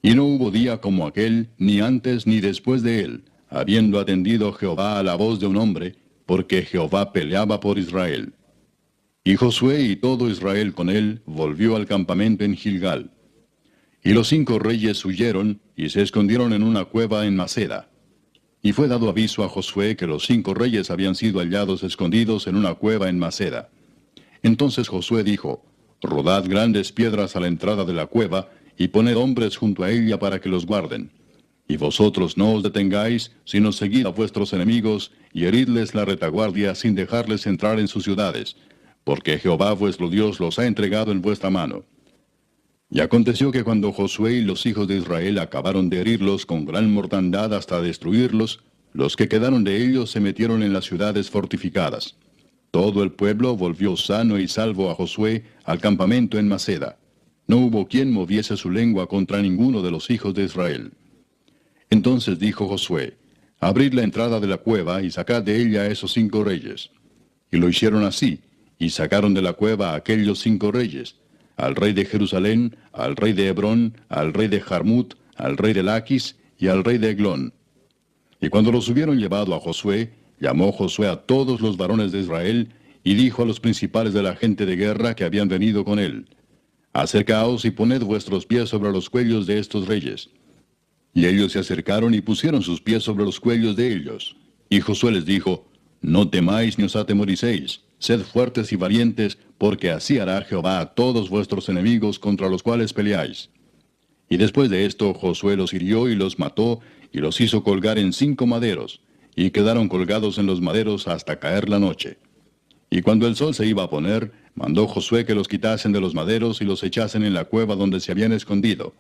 Y no hubo día como aquel, ni antes ni después de él, habiendo atendido Jehová a la voz de un hombre, porque Jehová peleaba por Israel. Y Josué y todo Israel con él volvió al campamento en Gilgal. Y los 5 reyes huyeron, y se escondieron en una cueva en Maceda. Y fue dado aviso a Josué que los 5 reyes habían sido hallados escondidos en una cueva en Maceda. Entonces Josué dijo, rodad grandes piedras a la entrada de la cueva, y poned hombres junto a ella para que los guarden. Y vosotros no os detengáis, sino seguid a vuestros enemigos, y heridles la retaguardia sin dejarles entrar en sus ciudades, porque Jehová vuestro Dios los ha entregado en vuestra mano. Y aconteció que cuando Josué y los hijos de Israel acabaron de herirlos con gran mortandad hasta destruirlos, los que quedaron de ellos se metieron en las ciudades fortificadas. Todo el pueblo volvió sano y salvo a Josué al campamento en Maceda. No hubo quien moviese su lengua contra ninguno de los hijos de Israel. Entonces dijo Josué, abrid la entrada de la cueva y sacad de ella a esos 5 reyes. Y lo hicieron así, y sacaron de la cueva a aquellos 5 reyes, al rey de Jerusalén, al rey de Hebrón, al rey de Jarmut, al rey de Laquis y al rey de Eglón. Y cuando los hubieron llevado a Josué, llamó Josué a todos los varones de Israel, y dijo a los principales de la gente de guerra que habían venido con él: Acercaos y poned vuestros pies sobre los cuellos de estos reyes. Y ellos se acercaron y pusieron sus pies sobre los cuellos de ellos. Y Josué les dijo: No temáis ni os atemoricéis, sed fuertes y valientes, porque así hará Jehová a todos vuestros enemigos contra los cuales peleáis. Y después de esto Josué los hirió y los mató, y los hizo colgar en 5 maderos, y quedaron colgados en los maderos hasta caer la noche. Y cuando el sol se iba a poner, mandó Josué que los quitasen de los maderos y los echasen en la cueva donde se habían escondido.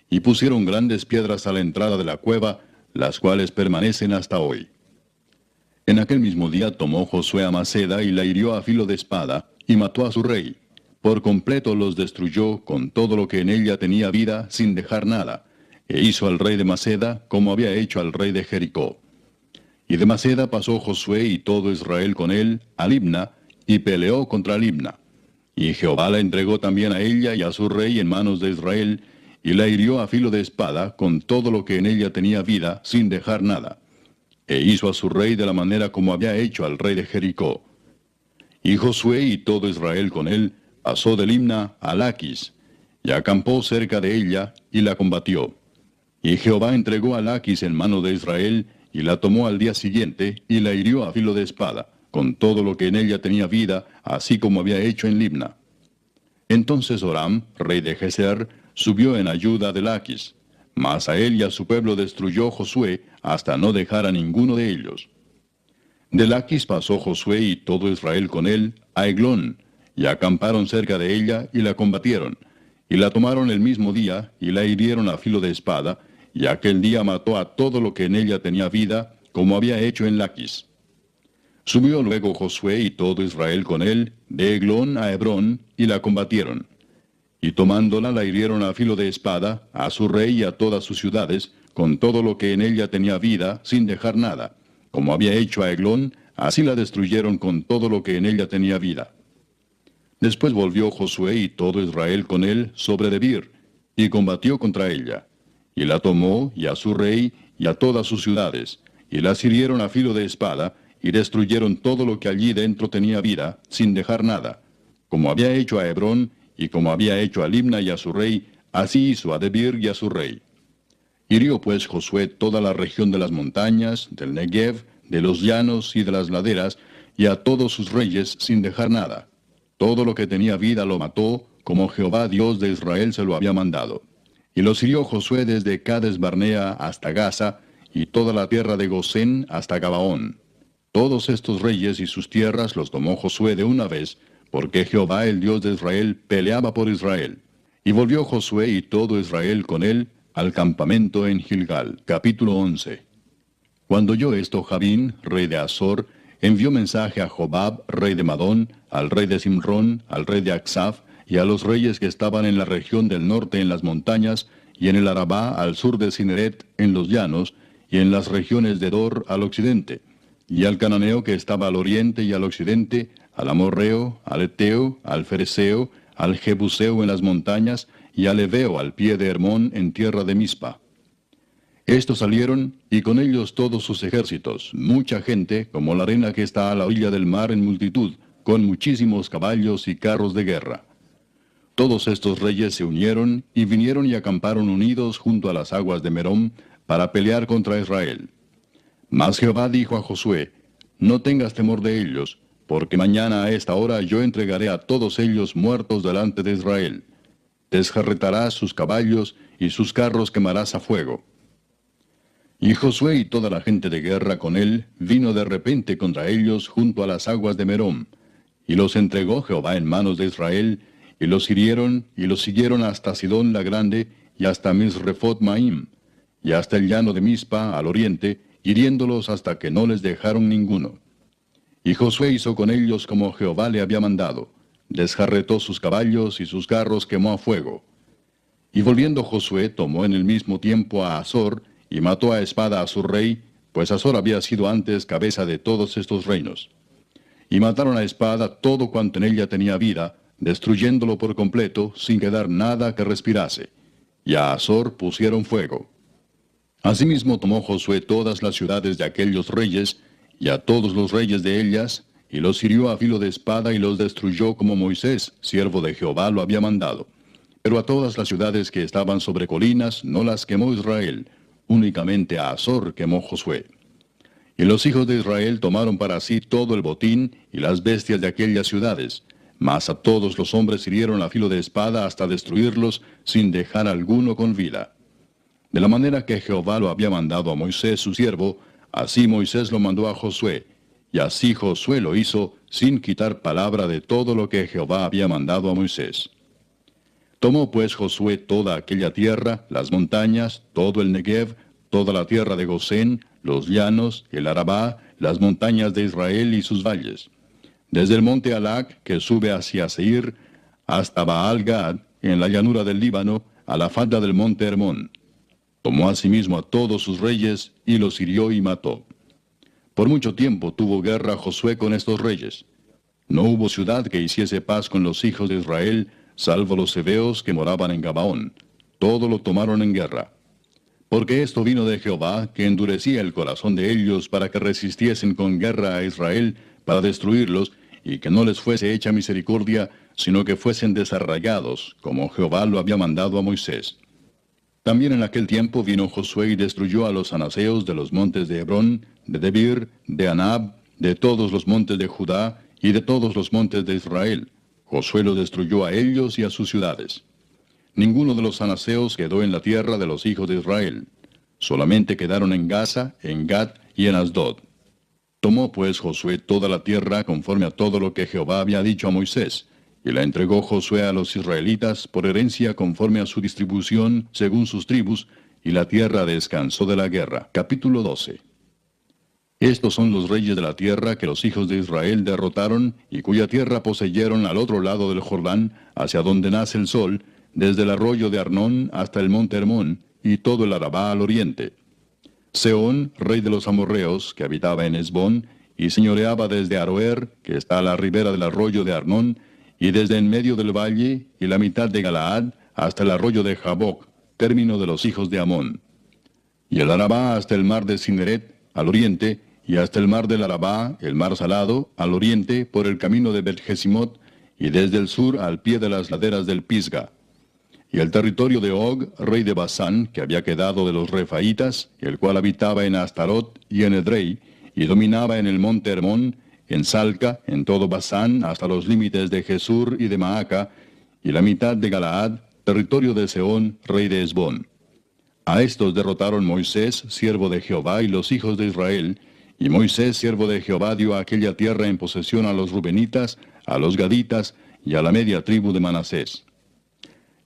Y pusieron grandes piedras a la entrada de la cueva, las cuales permanecen hasta hoy. En aquel mismo día tomó Josué a Maceda y la hirió a filo de espada, y mató a su rey. Por completo los destruyó con todo lo que en ella tenía vida, sin dejar nada, e hizo al rey de Maceda como había hecho al rey de Jericó. Y de Maceda pasó Josué y todo Israel con él a Libna, y peleó contra Libna. Y Jehová la entregó también a ella y a su rey en manos de Israel, y la hirió a filo de espada con todo lo que en ella tenía vida, sin dejar nada. E hizo a su rey de la manera como había hecho al rey de Jericó. Y Josué y todo Israel con él pasó de Libna a Laquis, y acampó cerca de ella, y la combatió. Y Jehová entregó a Laquis en mano de Israel, y la tomó al día siguiente, y la hirió a filo de espada, con todo lo que en ella tenía vida, así como había hecho en Libna. Entonces Horam, rey de Geser, subió en ayuda de Laquis, mas a él y a su pueblo destruyó Josué, hasta no dejar a ninguno de ellos. De Laquis pasó Josué y todo Israel con él a Eglón, y acamparon cerca de ella, y la combatieron, y la tomaron el mismo día, y la hirieron a filo de espada, y aquel día mató a todo lo que en ella tenía vida, como había hecho en Laquis. Subió luego Josué y todo Israel con él, de Eglón a Hebrón, y la combatieron. Y tomándola la hirieron a filo de espada, a su rey y a todas sus ciudades, con todo lo que en ella tenía vida, sin dejar nada. Como había hecho a Eglón, así la destruyeron con todo lo que en ella tenía vida. Después volvió Josué y todo Israel con él sobre Debir, y combatió contra ella. Y la tomó, y a su rey, y a todas sus ciudades, y las hirieron a filo de espada, y destruyeron todo lo que allí dentro tenía vida, sin dejar nada. Como había hecho a Hebrón, y como había hecho a Libna y a su rey, así hizo a Debir y a su rey. Hirió pues Josué toda la región de las montañas, del Negev, de los llanos y de las laderas, y a todos sus reyes sin dejar nada. Todo lo que tenía vida lo mató, como Jehová Dios de Israel se lo había mandado. Y los hirió Josué desde Cades Barnea hasta Gaza, y toda la tierra de Gosén hasta Gabaón. Todos estos reyes y sus tierras los tomó Josué de una vez, porque Jehová el Dios de Israel peleaba por Israel. Y volvió Josué y todo Israel con él al campamento en Gilgal. Capítulo 11. Cuando oyó esto Jabín, rey de Azor, envió mensaje a Jobab, rey de Madón, al rey de Simrón, al rey de Aksaf, y a los reyes que estaban en la región del norte en las montañas, y en el Arabá al sur de Cineret en los llanos, y en las regiones de Dor al occidente, y al cananeo que estaba al oriente y al occidente, al amorreo, al eteo, al fereceo, al jebuseo en las montañas, y al heveo al pie de Hermón en tierra de Mispa. Estos salieron, y con ellos todos sus ejércitos, mucha gente, como la arena que está a la orilla del mar en multitud, con muchísimos caballos y carros de guerra. Todos estos reyes se unieron, y vinieron y acamparon unidos junto a las aguas de Merom, para pelear contra Israel. Mas Jehová dijo a Josué: No tengas temor de ellos, porque mañana a esta hora yo entregaré a todos ellos muertos delante de Israel. Desjarretarás sus caballos, y sus carros quemarás a fuego. Y Josué y toda la gente de guerra con él vino de repente contra ellos junto a las aguas de Merom, y los entregó Jehová en manos de Israel, y los hirieron, y los siguieron hasta Sidón la grande, y hasta Misrefot Maim, y hasta el llano de Mispa al oriente, hiriéndolos hasta que no les dejaron ninguno. Y Josué hizo con ellos como Jehová le había mandado, desjarretó sus caballos y sus carros quemó a fuego. Y volviendo Josué tomó en el mismo tiempo a Azor, y mató a espada a su rey, pues Azor había sido antes cabeza de todos estos reinos. Y mataron a espada todo cuanto en ella tenía vida, destruyéndolo por completo, sin quedar nada que respirase. Y a Azor pusieron fuego. Asimismo tomó Josué todas las ciudades de aquellos reyes, y a todos los reyes de ellas, y los hirió a filo de espada y los destruyó como Moisés, siervo de Jehová, lo había mandado. Pero a todas las ciudades que estaban sobre colinas no las quemó Israel, únicamente a Azor quemó Josué. Y los hijos de Israel tomaron para sí todo el botín y las bestias de aquellas ciudades, mas a todos los hombres hirieron a filo de espada hasta destruirlos, sin dejar alguno con vida. De la manera que Jehová lo había mandado a Moisés su siervo, así Moisés lo mandó a Josué, y así Josué lo hizo, sin quitar palabra de todo lo que Jehová había mandado a Moisés. Tomó pues Josué toda aquella tierra, las montañas, todo el Negev, toda la tierra de Gosén, los llanos, el Arabá, las montañas de Israel y sus valles. Desde el monte Alac, que sube hacia Seir, hasta Baal-Gad, en la llanura del Líbano, a la falda del monte Hermón. Tomó asimismo a todos sus reyes, y los hirió y mató. Por mucho tiempo tuvo guerra Josué con estos reyes. No hubo ciudad que hiciese paz con los hijos de Israel, salvo los heveos que moraban en Gabaón. Todo lo tomaron en guerra. Porque esto vino de Jehová, que endurecía el corazón de ellos para que resistiesen con guerra a Israel, para destruirlos, y que no les fuese hecha misericordia, sino que fuesen desarraigados, como Jehová lo había mandado a Moisés. También en aquel tiempo vino Josué y destruyó a los anaseos de los montes de Hebrón, de Debir, de Anab, de todos los montes de Judá, y de todos los montes de Israel. Josué los destruyó a ellos y a sus ciudades. Ninguno de los anaseos quedó en la tierra de los hijos de Israel. Solamente quedaron en Gaza, en Gat y en Asdod. Tomó pues Josué toda la tierra conforme a todo lo que Jehová había dicho a Moisés, y la entregó Josué a los israelitas por herencia conforme a su distribución según sus tribus, y la tierra descansó de la guerra. Capítulo 12. Estos son los reyes de la tierra que los hijos de Israel derrotaron, y cuya tierra poseyeron al otro lado del Jordán, hacia donde nace el sol, desde el arroyo de Arnón hasta el monte Hermón, y todo el Arabá al oriente. Sehón, rey de los amorreos, que habitaba en Hesbón, y señoreaba desde Aroer, que está a la ribera del arroyo de Arnón, y desde en medio del valle, y la mitad de Galaad, hasta el arroyo de Jaboc, término de los hijos de Amón. Y el Arabá hasta el mar de Cineret, al oriente, y hasta el mar del Arabá, el mar salado, al oriente, por el camino de Bet-Jesimot, y desde el sur al pie de las laderas del Pisga. Y el territorio de Og, rey de Basán, que había quedado de los Refaitas, el cual habitaba en Astarot y en Edrei, y dominaba en el monte Hermón, en Salca, en todo Basán, hasta los límites de Jesur y de Maaca, y la mitad de Galaad, territorio de Sehón, rey de Hesbón. A estos derrotaron Moisés, siervo de Jehová, y los hijos de Israel, y Moisés, siervo de Jehová, dio aquella tierra en posesión a los rubenitas, a los gaditas, y a la media tribu de Manasés.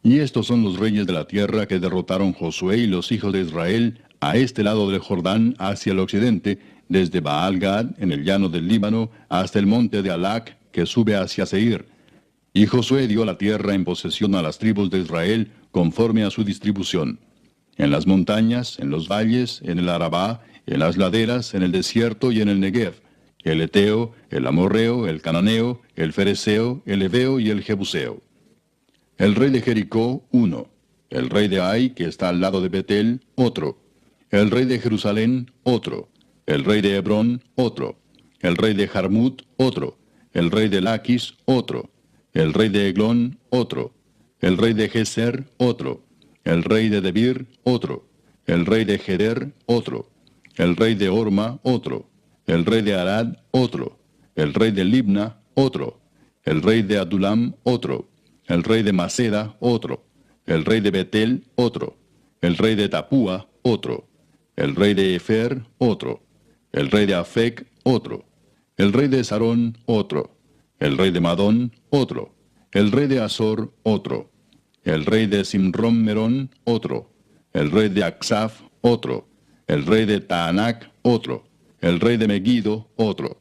Y estos son los reyes de la tierra que derrotaron Josué y los hijos de Israel a este lado del Jordán hacia el occidente, desde Baal-Gad, en el llano del Líbano, hasta el monte de Alac, que sube hacia Seir. Y Josué dio la tierra en posesión a las tribus de Israel, conforme a su distribución. En las montañas, en los valles, en el Arabá, en las laderas, en el desierto y en el Negev, el Eteo, el Amorreo, el Cananeo, el Fereceo, el Heveo y el Jebuseo. El rey de Jericó, uno. El rey de Ai, que está al lado de Betel, otro. El rey de Jerusalén, otro. El rey de Hebrón, otro. El rey de Jarmut, otro. El rey de Laquis, otro. El rey de Eglón, otro. El rey de Geser, otro. El rey de Debir, otro. El rey de Geder, otro. El rey de Orma, otro. El rey de Arad, otro. El rey de Libna, otro. El rey de Adulam, otro. El rey de Maceda, otro. El rey de Betel, otro. El rey de Tapúa, otro. El rey de Efer, otro. El rey de Afec, otro. El rey de Sarón, otro. El rey de Madón, otro. El rey de Azor, otro. El rey de Simrón-Merón, otro. El rey de Aksaf, otro. El rey de Taanac, otro. El rey de Megiddo, otro.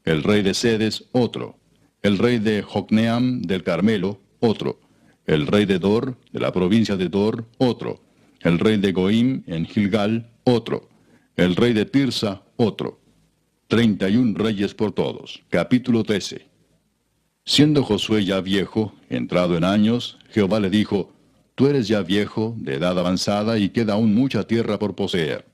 El rey de Sedes, otro. El rey de Jocneam del Carmelo, otro. El rey de Dor, de la provincia de Dor, otro. El rey de Goim en Gilgal, otro. El rey de Tirsa, otro. 31 reyes por todos. Capítulo 13. Siendo Josué ya viejo, entrado en años, Jehová le dijo, Tú eres ya viejo, de edad avanzada, y queda aún mucha tierra por poseer.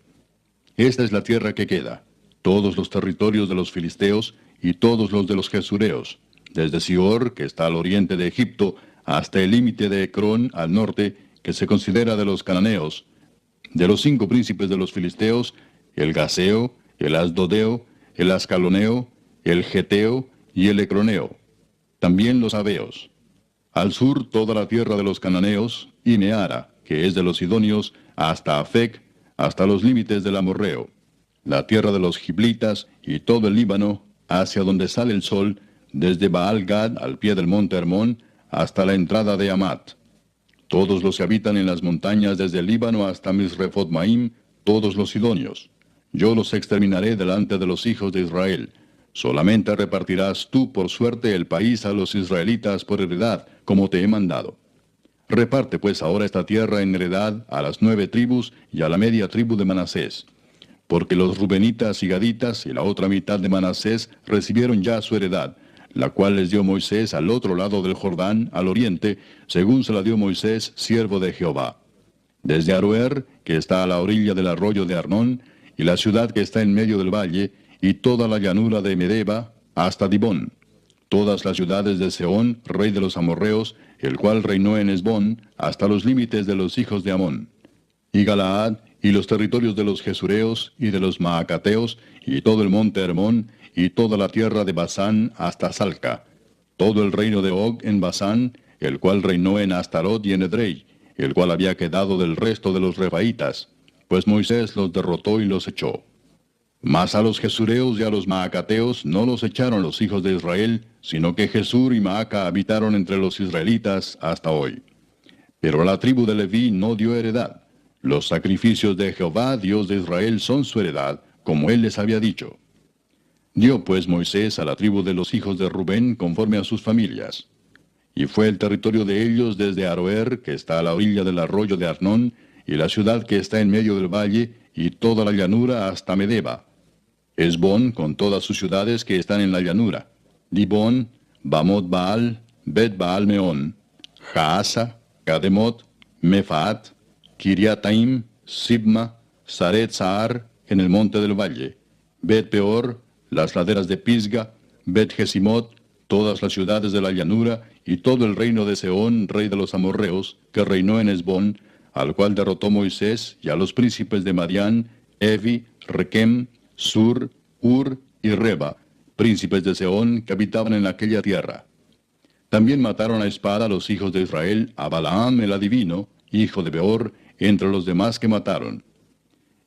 Esta es la tierra que queda, todos los territorios de los filisteos, y todos los de los gesureos, desde Sior, que está al oriente de Egipto, hasta el límite de Ecrón, al norte, que se considera de los cananeos, de los 5 príncipes de los filisteos, el Gaseo, el Asdodeo, el Ascaloneo, el Geteo y el Ecroneo, también los Abeos. Al sur toda la tierra de los cananeos, y Meara, que es de los sidonios, hasta Afec, hasta los límites del amorreo, la tierra de los giblitas y todo el Líbano, hacia donde sale el sol, desde Baal-Gad al pie del monte Hermón, hasta la entrada de Amat. Todos los que habitan en las montañas desde el Líbano hasta Misrefot-Maim, todos los sidonios. Yo los exterminaré delante de los hijos de Israel. Solamente repartirás tú por suerte el país a los israelitas por heredad, como te he mandado. Reparte pues ahora esta tierra en heredad a las 9 tribus y a la media tribu de Manasés. Porque los rubenitas y gaditas y la otra mitad de Manasés recibieron ya su heredad, la cual les dio Moisés al otro lado del Jordán, al oriente, según se la dio Moisés, siervo de Jehová. Desde Aroer, que está a la orilla del arroyo de Arnón, y la ciudad que está en medio del valle, y toda la llanura de Medeba, hasta Dibón, todas las ciudades de Sehón, rey de los amorreos, el cual reinó en Hesbón, hasta los límites de los hijos de Amón, y Galaad, y los territorios de los Gesureos, y de los Maacateos, y todo el monte Hermón, y toda la tierra de Basán hasta Salca, todo el reino de Og en Basán, el cual reinó en Astarot y en Edrei, el cual había quedado del resto de los Refaitas, pues Moisés los derrotó y los echó. Mas a los Gesureos y a los Maacateos no los echaron los hijos de Israel, sino que Jesur y Maaca habitaron entre los israelitas hasta hoy. Pero a la tribu de Leví no dio heredad. Los sacrificios de Jehová, Dios de Israel, son su heredad, como él les había dicho. Dio pues Moisés a la tribu de los hijos de Rubén conforme a sus familias. Y fue el territorio de ellos desde Aroer, que está a la orilla del arroyo de Arnón, y la ciudad que está en medio del valle, y toda la llanura hasta Medeba. Hesbón, con todas sus ciudades que están en la llanura. Dibón, Bamot Baal, Bet Baal Meón, Jaasa, Gademot, Mefaat, Kiriataim, Sibma, Saret Saar, en el monte del valle. Bet Peor, las laderas de Pisga, Bet Jesimot, todas las ciudades de la llanura, y todo el reino de Sehón, rey de los amorreos, que reinó en Hesbón, al cual derrotó Moisés, y a los príncipes de Madián, Evi, Requem, Sur, Ur y Reba, príncipes de Sehón, que habitaban en aquella tierra. También mataron a espada a los hijos de Israel, a Balaam el adivino, hijo de Beor, entre los demás que mataron.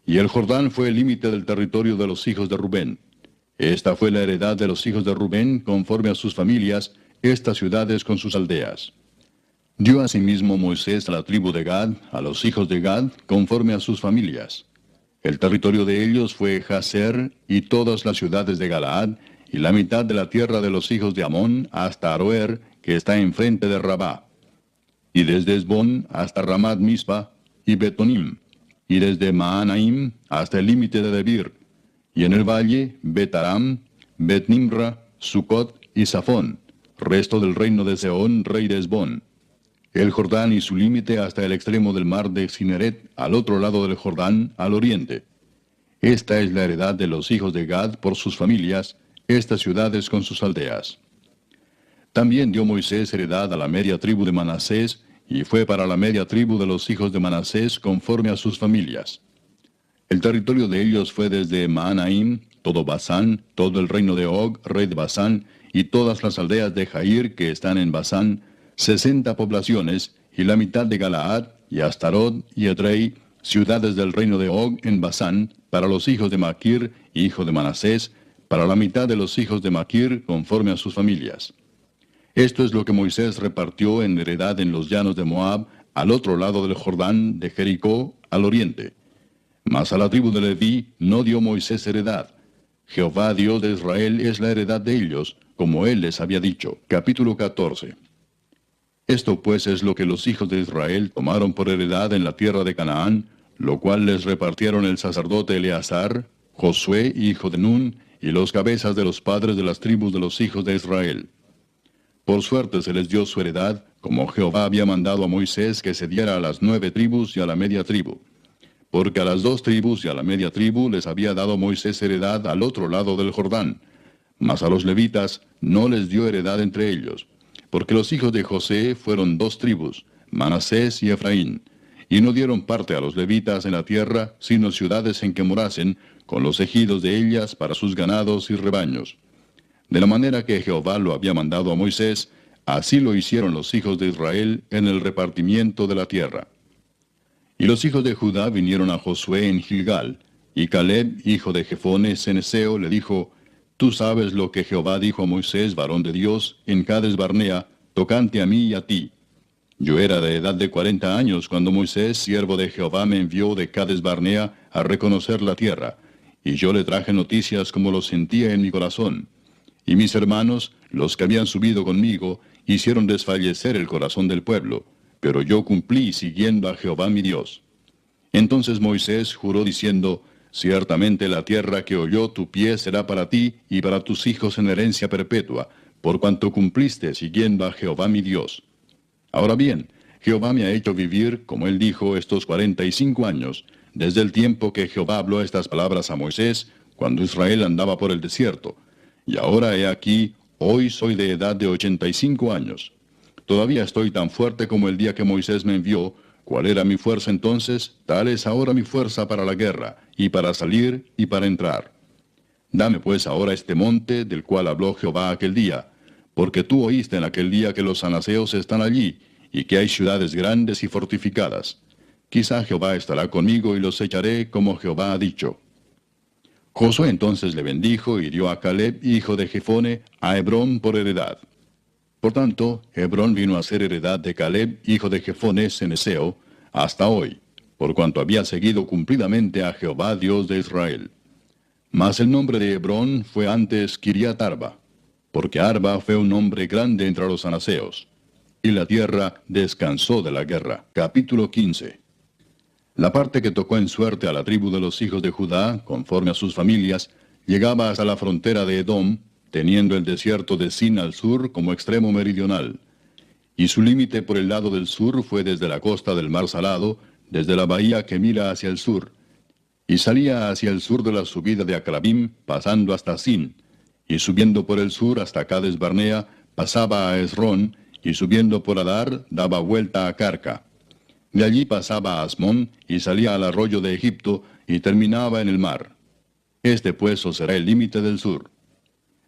Y el Jordán fue el límite del territorio de los hijos de Rubén. Esta fue la heredad de los hijos de Rubén, conforme a sus familias, estas ciudades con sus aldeas. Dio asimismo Moisés a la tribu de Gad, a los hijos de Gad, conforme a sus familias. El territorio de ellos fue Jazer y todas las ciudades de Galaad, y la mitad de la tierra de los hijos de Amón hasta Aroer, que está enfrente de Rabá. Y desde Hesbón hasta Ramat Mispa y Betonim, y desde Maanaim hasta el límite de Debir, y en el valle Betaram, Bet-Nimra, Sucot y Safón, resto del reino de Sehón, rey de Hesbón. El Jordán y su límite hasta el extremo del mar de Cineret, al otro lado del Jordán, al oriente. Esta es la heredad de los hijos de Gad por sus familias, estas ciudades con sus aldeas. También dio Moisés heredad a la media tribu de Manasés, y fue para la media tribu de los hijos de Manasés conforme a sus familias. El territorio de ellos fue desde Maanaim, todo Basán, todo el reino de Og, rey de Basán, y todas las aldeas de Jair que están en Basán, 60 poblaciones, y la mitad de Galaad, y Astarot, y Edrei, ciudades del reino de Og en Basán, para los hijos de Maquir, hijo de Manasés, para la mitad de los hijos de Maquir, conforme a sus familias. Esto es lo que Moisés repartió en heredad en los llanos de Moab, al otro lado del Jordán, de Jericó, al oriente. Mas a la tribu de Leví no dio Moisés heredad. Jehová Dios de Israel es la heredad de ellos, como él les había dicho. Capítulo 14. Esto pues es lo que los hijos de Israel tomaron por heredad en la tierra de Canaán, lo cual les repartieron el sacerdote Eleazar, Josué, hijo de Nun, y los cabezas de los padres de las tribus de los hijos de Israel. Por suerte se les dio su heredad, como Jehová había mandado a Moisés que se diera a las 9 tribus y a la media tribu. Porque a las 2 tribus y a la media tribu les había dado Moisés heredad al otro lado del Jordán. Mas a los levitas no les dio heredad entre ellos, porque los hijos de José fueron 2 tribus, Manasés y Efraín, y no dieron parte a los levitas en la tierra, sino ciudades en que morasen, con los ejidos de ellas para sus ganados y rebaños. De la manera que Jehová lo había mandado a Moisés, así lo hicieron los hijos de Israel en el repartimiento de la tierra. Y los hijos de Judá vinieron a Josué en Gilgal, y Caleb, hijo de Jefone ceneseo, le dijo: Tú sabes lo que Jehová dijo a Moisés, varón de Dios, en Cades Barnea, tocante a mí y a ti. Yo era de edad de 40 años cuando Moisés, siervo de Jehová, me envió de Cades Barnea a reconocer la tierra, y yo le traje noticias como lo sentía en mi corazón. Y mis hermanos, los que habían subido conmigo, hicieron desfallecer el corazón del pueblo, pero yo cumplí siguiendo a Jehová mi Dios. Entonces Moisés juró diciendo: Ciertamente la tierra que oyó tu pie será para ti y para tus hijos en herencia perpetua, por cuanto cumpliste siguiendo a Jehová mi Dios. Ahora bien, Jehová me ha hecho vivir, como él dijo, estos 45 años, desde el tiempo que Jehová habló estas palabras a Moisés, cuando Israel andaba por el desierto. Y ahora he aquí, hoy soy de edad de 85 años. Todavía estoy tan fuerte como el día que Moisés me envió. ¿Cuál era mi fuerza entonces? Tal es ahora mi fuerza para la guerra, y para salir, y para entrar. Dame pues ahora este monte, del cual habló Jehová aquel día, porque tú oíste en aquel día que los anaseos están allí, y que hay ciudades grandes y fortificadas. Quizá Jehová estará conmigo y los echaré como Jehová ha dicho. Josué entonces le bendijo y dio a Caleb, hijo de Jefone, a Hebrón por heredad. Por tanto, Hebrón vino a ser heredad de Caleb, hijo de Jefone ceneseo, hasta hoy, por cuanto había seguido cumplidamente a Jehová Dios de Israel. Mas el nombre de Hebrón fue antes Kiriat Arba, porque Arba fue un hombre grande entre los anaseos. Y la tierra descansó de la guerra. Capítulo 15. La parte que tocó en suerte a la tribu de los hijos de Judá, conforme a sus familias, llegaba hasta la frontera de Edom, teniendo el desierto de Sin al sur como extremo meridional. Y su límite por el lado del sur fue desde la costa del mar Salado, desde la bahía que mira hacia el sur. Y salía hacia el sur de la subida de Acrabim, pasando hasta Sin. Y subiendo por el sur hasta Cades Barnea, pasaba a Esrón, y subiendo por Adar, daba vuelta a Carca. De allí pasaba a Asmón, y salía al arroyo de Egipto, y terminaba en el mar. Este pues os será el límite del sur.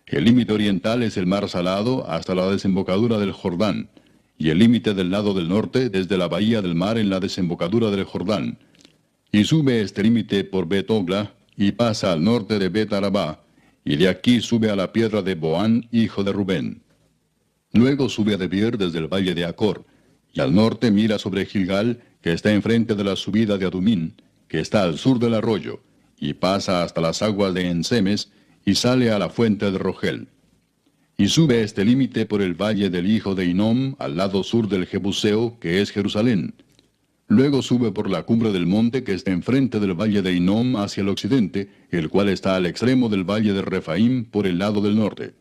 El límite oriental es el mar Salado hasta la desembocadura del Jordán, y el límite del lado del norte desde la bahía del mar en la desembocadura del Jordán. Y sube este límite por Bet-Ogla, y pasa al norte de Bet-Arabá, y de aquí sube a la piedra de Boán, hijo de Rubén. Luego sube a Debir desde el valle de Acor, y al norte mira sobre Gilgal, que está enfrente de la subida de Adumín, que está al sur del arroyo, y pasa hasta las aguas de Ensemes, y sale a la fuente de Rogel. Y sube este límite por el valle del hijo de Hinnom, al lado sur del Jebuseo, que es Jerusalén. Luego sube por la cumbre del monte que está enfrente del valle de Hinnom hacia el occidente, el cual está al extremo del valle de Refaim por el lado del norte.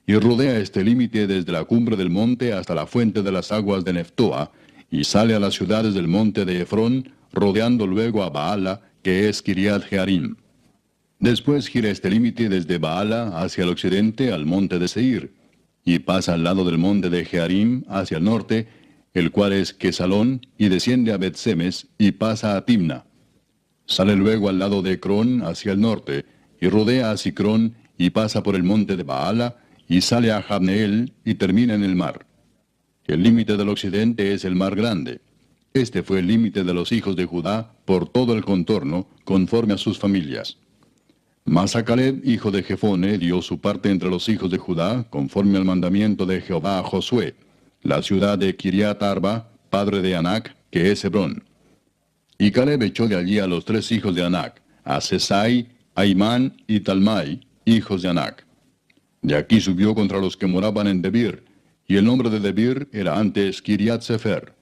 Y rodea este límite desde la cumbre del monte hasta la fuente de las aguas de Neftoa, y sale a las ciudades del monte de Efrón, rodeando luego a Baala, que es Kiriat Jearim. Después gira este límite desde Baala hacia el occidente al monte de Seir, y pasa al lado del monte de Jearim hacia el norte, el cual es Quesalón, y desciende a Bet-Semes, y pasa a Timna. Sale luego al lado de Ecrón hacia el norte, y rodea a Sicrón, y pasa por el monte de Baala, y sale a Jabneel, y termina en el mar. El límite del occidente es el mar grande. Este fue el límite de los hijos de Judá por todo el contorno, conforme a sus familias. Mas a Caleb, hijo de Jefone, dio su parte entre los hijos de Judá, conforme al mandamiento de Jehová a Josué, la ciudad de Kiriat Arba, padre de Anac, que es Hebrón. Y Caleb echó de allí a los 3 hijos de Anac, a Sesai, Aimán y Talmai, hijos de Anac. De aquí subió contra los que moraban en Debir, y el nombre de Debir era antes Kiriat Sefer.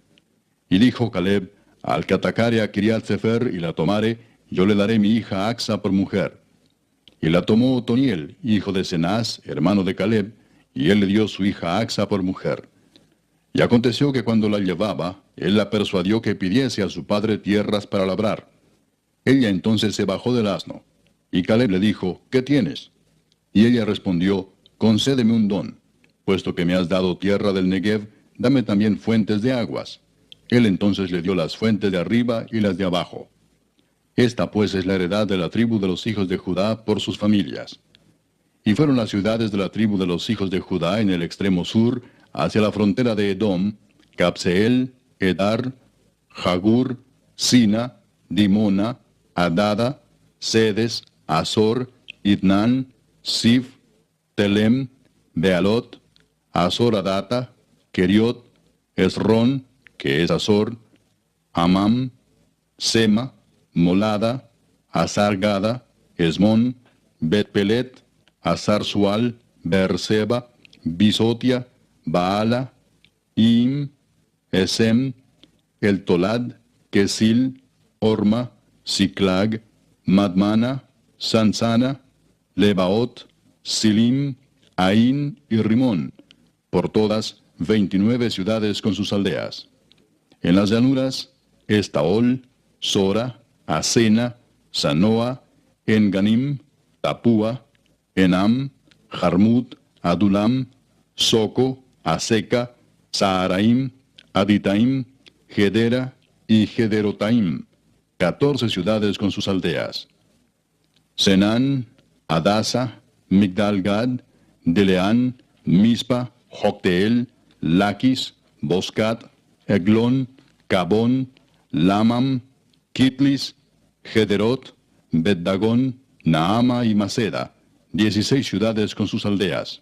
Y dijo Caleb: al que atacare a Kiriat Sefer y la tomare, yo le daré mi hija Axa por mujer. Y la tomó Otoniel, hijo de Cenaz, hermano de Caleb, y él le dio su hija Axa por mujer. Y aconteció que cuando la llevaba, él la persuadió que pidiese a su padre tierras para labrar. Ella entonces se bajó del asno, y Caleb le dijo, ¿qué tienes? Y ella respondió, concédeme un don, puesto que me has dado tierra del Negev, dame también fuentes de aguas. Él entonces le dio las fuentes de arriba y las de abajo. Esta pues es la heredad de la tribu de los hijos de Judá por sus familias. Y fueron las ciudades de la tribu de los hijos de Judá en el extremo sur, hacia la frontera de Edom, Cabseel, Edar, Jagur, Sina, Dimona, Adada, Sedes, Azor, Idnan, Sif, Telem, Bealot, Azor Adata, Keriot, Esrón, que es Azor, Amam, Sema, Molada, Azar-Gada, Esmón, Bet-Pelet, Azar-Sual, Beerseba, Bisotia, Baala, Im, Esem, El Tolad, Kesil, Orma, Siclag, Madmana, Sansana, Lebaot, Silim, Ain y Rimón, por todas 29 ciudades con sus aldeas. En las llanuras, Estaol, Sora, Asena, Sanoa, Enganim, Tapúa, Enam, Jarmut, Adulam, Soco, Aseca, Saharaim, Aditaim, Gedera y Gederotaim, 14 ciudades con sus aldeas. Senán, Adasa, Migdal-Gad, Deleán, Mispa, Jocteel, Laquis, Boscat, Eglón, Cabón, Lamam, Kitlis, Gederot, Bet-Dagón, Naama y Maceda, 16 ciudades con sus aldeas.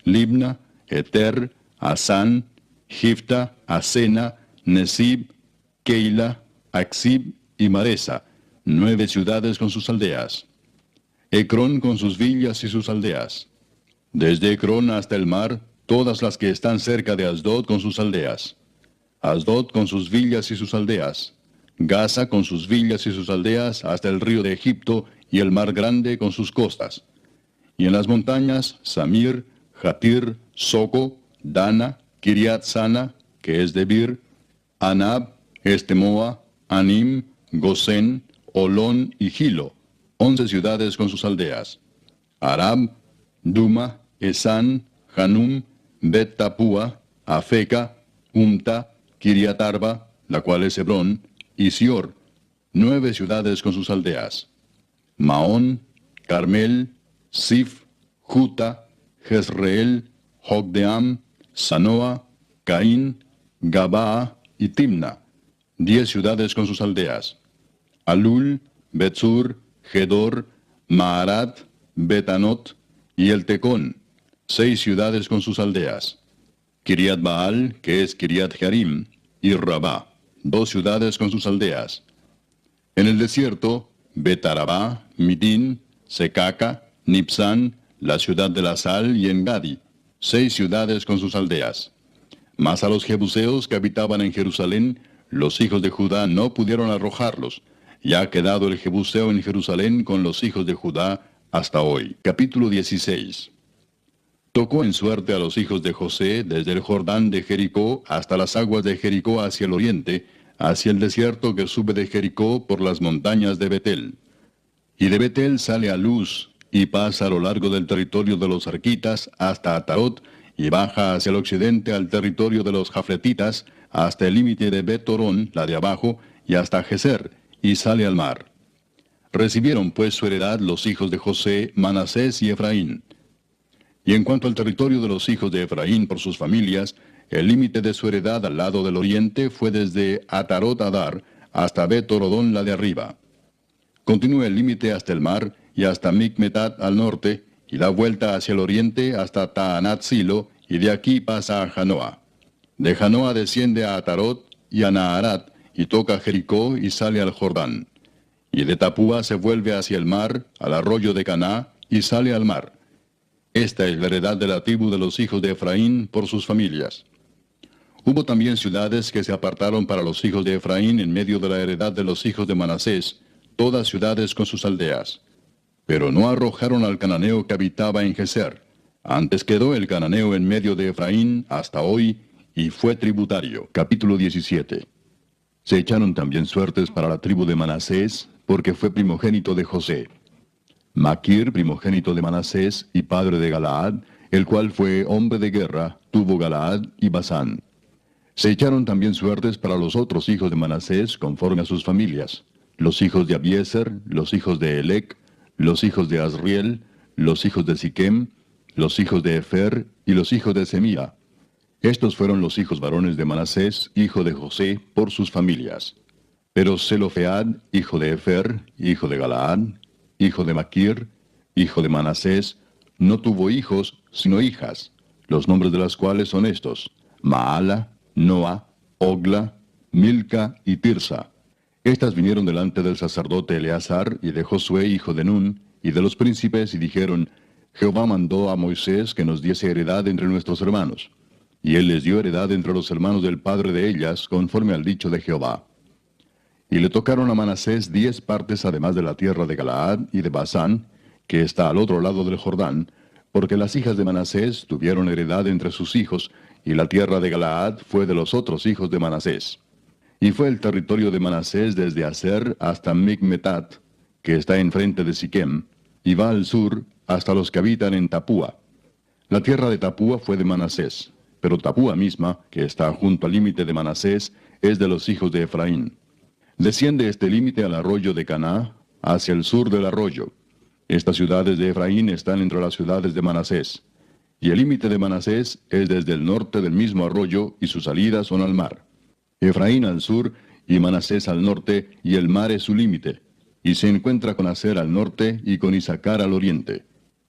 Libna, Eter, Asán, Gifta, Asena, Nesib, Keila, Axib y Maresa, 9 ciudades con sus aldeas. Ecrón con sus villas y sus aldeas. Desde Ecrón hasta el mar, todas las que están cerca de Asdod con sus aldeas. Asdod con sus villas y sus aldeas. Gaza con sus villas y sus aldeas hasta el río de Egipto y el mar grande con sus costas. Y en las montañas, Samir, Jatir, Soco, Dana, Kiriat Sana, que es Debir, Anab, Estemoa, Anim, Gosén, Olón y Gilo, 11 ciudades con sus aldeas. Arab, Duma, Esan, Hanum, Bet Tapúa, Afeca, Umta, Kiriat Arba, la cual es Hebrón, y Sior, 9 ciudades con sus aldeas. Maón, Carmel, Sif, Juta, Jezreel, Jogdeam, Sanoa, Caín, Gabaa y Timna, 10 ciudades con sus aldeas. Alul, Betzur, Gedor, Maarat, Betanot y El Tecón, 6 ciudades con sus aldeas. Kiriat Baal, que es Kiriat Jearim, y Rabá, 2 ciudades con sus aldeas. En el desierto, Betarabá, Midín, Secaca, Nipsán, la ciudad de la sal y Engadi, 6 ciudades con sus aldeas. Mas a los jebuseos que habitaban en Jerusalén, los hijos de Judá no pudieron arrojarlos, y ha quedado el jebuseo en Jerusalén con los hijos de Judá hasta hoy. Capítulo 16. Tocó en suerte a los hijos de José desde el Jordán de Jericó hasta las aguas de Jericó hacia el oriente, hacia el desierto que sube de Jericó por las montañas de Betel. Y de Betel sale a Luz, y pasa a lo largo del territorio de los arquitas hasta Atarot, y baja hacia el occidente al territorio de los jafletitas, hasta el límite de Bet-Torón, la de abajo, y hasta Geser, y sale al mar. Recibieron pues su heredad los hijos de José, Manasés y Efraín. Y en cuanto al territorio de los hijos de Efraín por sus familias, el límite de su heredad al lado del oriente fue desde Atarot Adar hasta Bet-Torodón, la de arriba. Continúa el límite hasta el mar y hasta Micmetat al norte, y da vuelta hacia el oriente hasta Taanat Silo, y de aquí pasa a Janoa. De Janoa desciende a Atarot y a Naharat, y toca Jericó y sale al Jordán. Y de Tapúa se vuelve hacia el mar, al arroyo de Caná, y sale al mar. Esta es la heredad de la tribu de los hijos de Efraín por sus familias. Hubo también ciudades que se apartaron para los hijos de Efraín en medio de la heredad de los hijos de Manasés, todas ciudades con sus aldeas. Pero no arrojaron al cananeo que habitaba en Geser, Antes quedó el cananeo en medio de Efraín hasta hoy, y fue tributario. Capítulo 17. Se echaron también suertes para la tribu de Manasés, porque fue primogénito de José. Maquir, primogénito de Manasés y padre de Galaad, el cual fue hombre de guerra, tuvo Galaad y Basán. Se echaron también suertes para los otros hijos de Manasés conforme a sus familias, los hijos de Abiezer, los hijos de Elec, los hijos de Asriel, los hijos de Siquem, los hijos de Efer y los hijos de Semía. Estos fueron los hijos varones de Manasés, hijo de José, por sus familias. Pero Zelofead, hijo de Efer, hijo de Galaad, hijo de Maquir, hijo de Manasés, no tuvo hijos, sino hijas, los nombres de las cuales son estos: Maala, Noa, Ogla, Milca y Tirsa. Estas vinieron delante del sacerdote Eleazar y de Josué, hijo de Nun, y de los príncipes, y dijeron: Jehová mandó a Moisés que nos diese heredad entre nuestros hermanos. Y él les dio heredad entre los hermanos del padre de ellas, conforme al dicho de Jehová. Y le tocaron a Manasés 10 partes además de la tierra de Galaad y de Basán, que está al otro lado del Jordán, porque las hijas de Manasés tuvieron heredad entre sus hijos, y la tierra de Galaad fue de los otros hijos de Manasés. Y fue el territorio de Manasés desde Aser hasta Micmetat, que está enfrente de Siquem, y va al sur hasta los que habitan en Tapúa. La tierra de Tapúa fue de Manasés, pero Tapúa misma, que está junto al límite de Manasés, es de los hijos de Efraín. Desciende este límite al arroyo de Caná, hacia el sur del arroyo. Estas ciudades de Efraín están entre las ciudades de Manasés. Y el límite de Manasés es desde el norte del mismo arroyo, y sus salidas son al mar. Efraín al sur, y Manasés al norte, y el mar es su límite. Y se encuentra con Aser al norte, y con Isacar al oriente.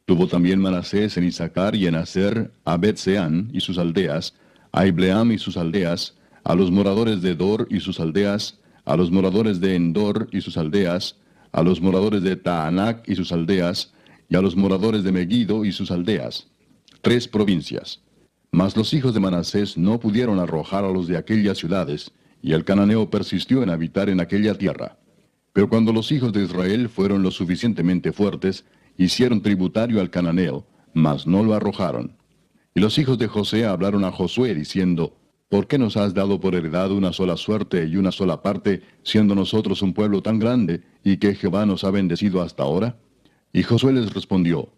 Tuvo también Manasés en Isacar y en Aser a Bet-Seán y sus aldeas, a Ibleam y sus aldeas, a los moradores de Dor y sus aldeas, a los moradores de Endor y sus aldeas, a los moradores de Taanac y sus aldeas, y a los moradores de Megiddo y sus aldeas. 3 provincias. Mas los hijos de Manasés no pudieron arrojar a los de aquellas ciudades, y el cananeo persistió en habitar en aquella tierra. Pero cuando los hijos de Israel fueron lo suficientemente fuertes, hicieron tributario al cananeo, mas no lo arrojaron. Y los hijos de José hablaron a Josué, diciendo: ¿Por qué nos has dado por heredad una sola suerte y una sola parte, siendo nosotros un pueblo tan grande, y que Jehová nos ha bendecido hasta ahora? Y Josué les respondió: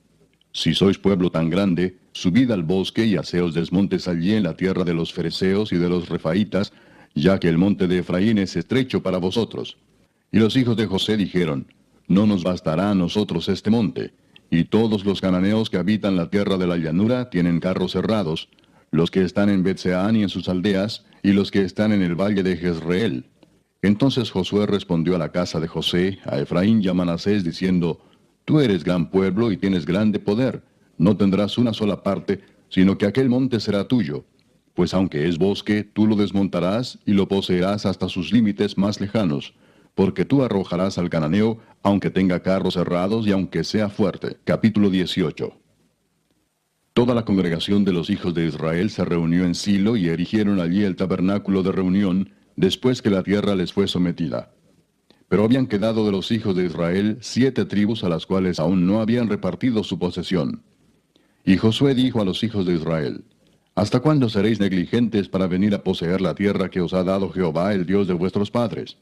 Si sois pueblo tan grande, subid al bosque y haceos desmontes allí en la tierra de los fereceos y de los refaitas, ya que el monte de Efraín es estrecho para vosotros. Y los hijos de José dijeron: No nos bastará a nosotros este monte, y todos los cananeos que habitan la tierra de la llanura tienen carros cerrados, los que están en Bet-Seán y en sus aldeas, y los que están en el valle de Jezreel. Entonces Josué respondió a la casa de José, a Efraín y a Manasés, diciendo: Tú eres gran pueblo y tienes grande poder, no tendrás una sola parte, sino que aquel monte será tuyo. Pues aunque es bosque, tú lo desmontarás y lo poseerás hasta sus límites más lejanos, porque tú arrojarás al cananeo, aunque tenga carros cerrados y aunque sea fuerte. Capítulo 18. Toda la congregación de los hijos de Israel se reunió en Silo y erigieron allí el tabernáculo de reunión, después que la tierra les fue sometida. Pero habían quedado de los hijos de Israel 7 tribus a las cuales aún no habían repartido su posesión. Y Josué dijo a los hijos de Israel: ¿Hasta cuándo seréis negligentes para venir a poseer la tierra que os ha dado Jehová, el Dios de vuestros padres?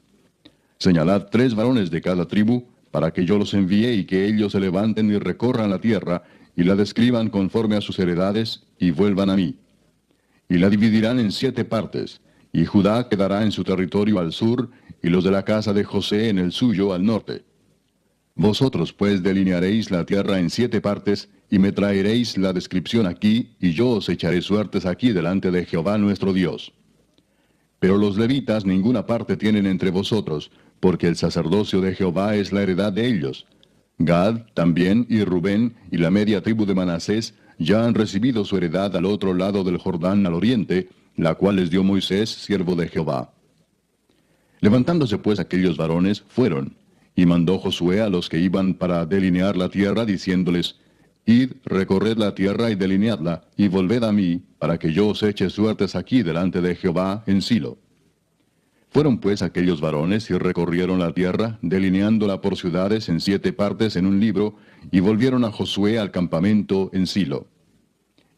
Señalad 3 varones de cada tribu, para que yo los envíe y que ellos se levanten y recorran la tierra, y la describan conforme a sus heredades, y vuelvan a mí. Y la dividirán en 7 partes, y Judá quedará en su territorio al sur, y los de la casa de José en el suyo al norte. Vosotros pues delinearéis la tierra en 7 partes, y me traeréis la descripción aquí, y yo os echaré suertes aquí delante de Jehová nuestro Dios. Pero los levitas ninguna parte tienen entre vosotros, porque el sacerdocio de Jehová es la heredad de ellos. Gad también y Rubén y la media tribu de Manasés ya han recibido su heredad al otro lado del Jordán al oriente, la cual les dio Moisés, siervo de Jehová. Levantándose pues aquellos varones, fueron, y mandó Josué a los que iban para delinear la tierra, diciéndoles: Id, recorred la tierra y delineadla, y volved a mí, para que yo os eche suertes aquí delante de Jehová en Silo. Fueron pues aquellos varones y recorrieron la tierra, delineándola por ciudades en 7 partes en un libro, y volvieron a Josué al campamento en Silo.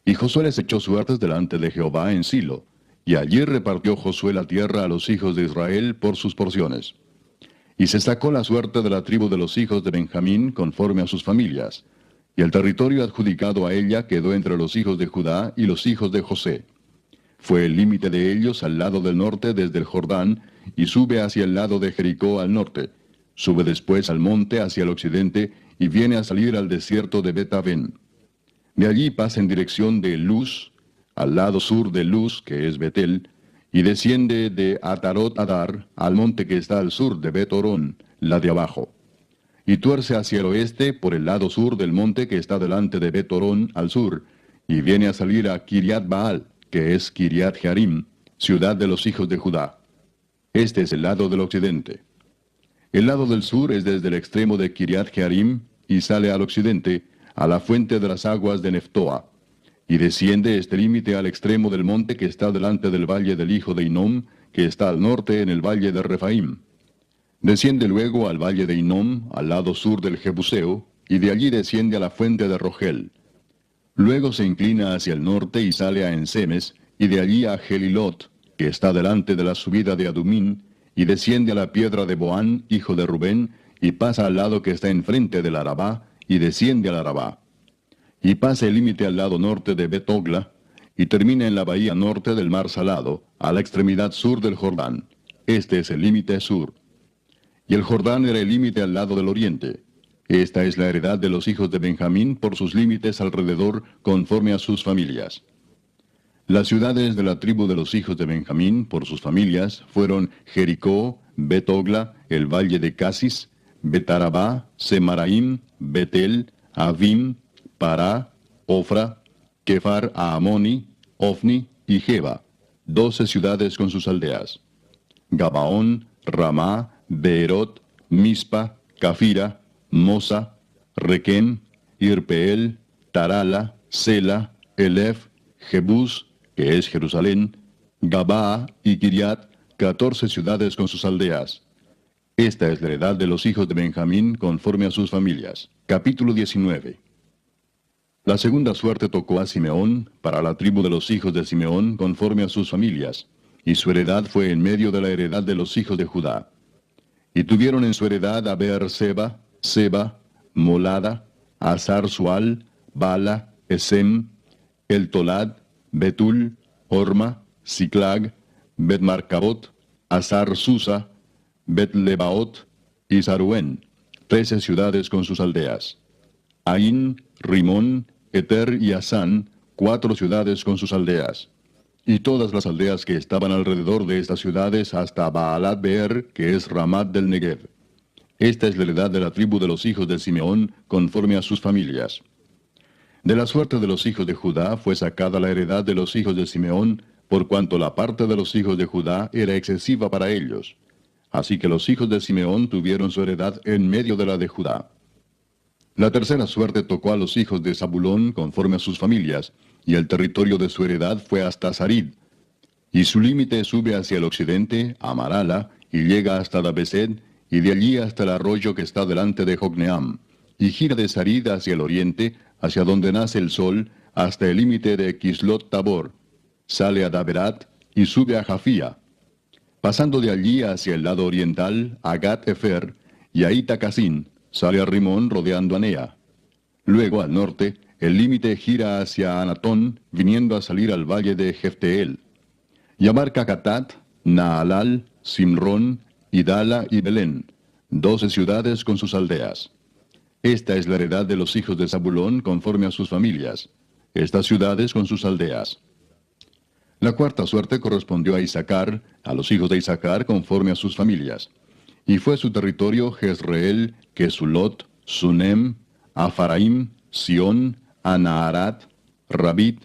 Y Josué les echó suertes delante de Jehová en Silo, y allí repartió Josué la tierra a los hijos de Israel por sus porciones. Y se sacó la suerte de la tribu de los hijos de Benjamín conforme a sus familias, y el territorio adjudicado a ella quedó entre los hijos de Judá y los hijos de José. Fue el límite de ellos al lado del norte desde el Jordán, y sube hacia el lado de Jericó al norte. Sube después al monte hacia el occidente, y viene a salir al desierto de Bet-Aven. De allí pasa en dirección de Luz, al lado sur de Luz, que es Betel, y desciende de Atarot Adar al monte que está al sur de Bet-Orón, la de abajo. Y tuerce hacia el oeste por el lado sur del monte que está delante de Bet-Orón al sur, y viene a salir a Kiriat Baal, que es Kiriat Jearim, ciudad de los hijos de Judá. Este es el lado del occidente. El lado del sur es desde el extremo de Kiriat Jearim, y sale al occidente, a la fuente de las aguas de Neftoa, y desciende este límite al extremo del monte que está delante del valle del hijo de Hinnom, que está al norte en el valle de Refaim. Desciende luego al valle de Hinnom, al lado sur del Jebuseo, y de allí desciende a la fuente de Rogel. Luego se inclina hacia el norte y sale a Ensemes, y de allí a Gelilot, que está delante de la subida de Adumín, y desciende a la piedra de Boán, hijo de Rubén, y pasa al lado que está enfrente del Arabá, y desciende al Arabá. Y pasa el límite al lado norte de Bet-Ogla, y termina en la bahía norte del mar Salado, a la extremidad sur del Jordán. Este es el límite sur. Y el Jordán era el límite al lado del oriente. Esta es la heredad de los hijos de Benjamín por sus límites alrededor, conforme a sus familias. Las ciudades de la tribu de los hijos de Benjamín, por sus familias, fueron Jericó, Bet-Ogla, el valle de Casis, Bet-Arabá, Semaraim, Betel, Avim, Pará, Ofra, Kefar Aamoni, Ofni y Geba, 12 ciudades con sus aldeas. Gabaón, Ramá, Beerot, Mispa, Cafira, Mosa, Requén, Irpeel, Tarala, Sela, Elef, Jebús, que es Jerusalén, Gabaa y Kiriat, 14 ciudades con sus aldeas. Esta es la heredad de los hijos de Benjamín conforme a sus familias. Capítulo 19. La segunda suerte tocó a Simeón, para la tribu de los hijos de Simeón conforme a sus familias, y su heredad fue en medio de la heredad de los hijos de Judá. Y tuvieron en su heredad a Beer-seba, Seba, Molada, Azar-Sual, Bala, Esem, El Tolad, Betul, Horma, Siclag, Bet-Marcabot, Azar-Susa, Bet-Lebaot y Saruén, 13 ciudades con sus aldeas. Ain, Rimón, Eter y Asán, 4 ciudades con sus aldeas. Y todas las aldeas que estaban alrededor de estas ciudades hasta Baalat Beer, que es Ramat del Negev. Esta es la heredad de la tribu de los hijos de Simeón, conforme a sus familias. De la suerte de los hijos de Judá fue sacada la heredad de los hijos de Simeón, por cuanto la parte de los hijos de Judá era excesiva para ellos. Así que los hijos de Simeón tuvieron su heredad en medio de la de Judá. La tercera suerte tocó a los hijos de Zabulón conforme a sus familias, y el territorio de su heredad fue hasta Sarid. Y su límite sube hacia el occidente, a Marala, y llega hasta Dabesed, y de allí hasta el arroyo que está delante de Jocneam, y gira de Sarid hacia el oriente, hacia donde nace el sol, hasta el límite de Kislot Tabor. Sale a Daberat, y sube a Jafía. Pasando de allí hacia el lado oriental, a Gat-Efer, y a Itacasin, sale a Rimón rodeando a Nea. Luego, al norte, el límite gira hacia Anatón, viniendo a salir al valle de Jefteel. Y abarca Catat, Naalal, Simrón, Idala y Belén, 12 ciudades con sus aldeas. Esta es la heredad de los hijos de Zabulón conforme a sus familias, estas ciudades con sus aldeas. La cuarta suerte correspondió a Isaacar, a los hijos de Isaacar conforme a sus familias. Y fue su territorio Jezreel, Kesulot, Sunem, Afaraim, Sión, Anaharat, Rabit,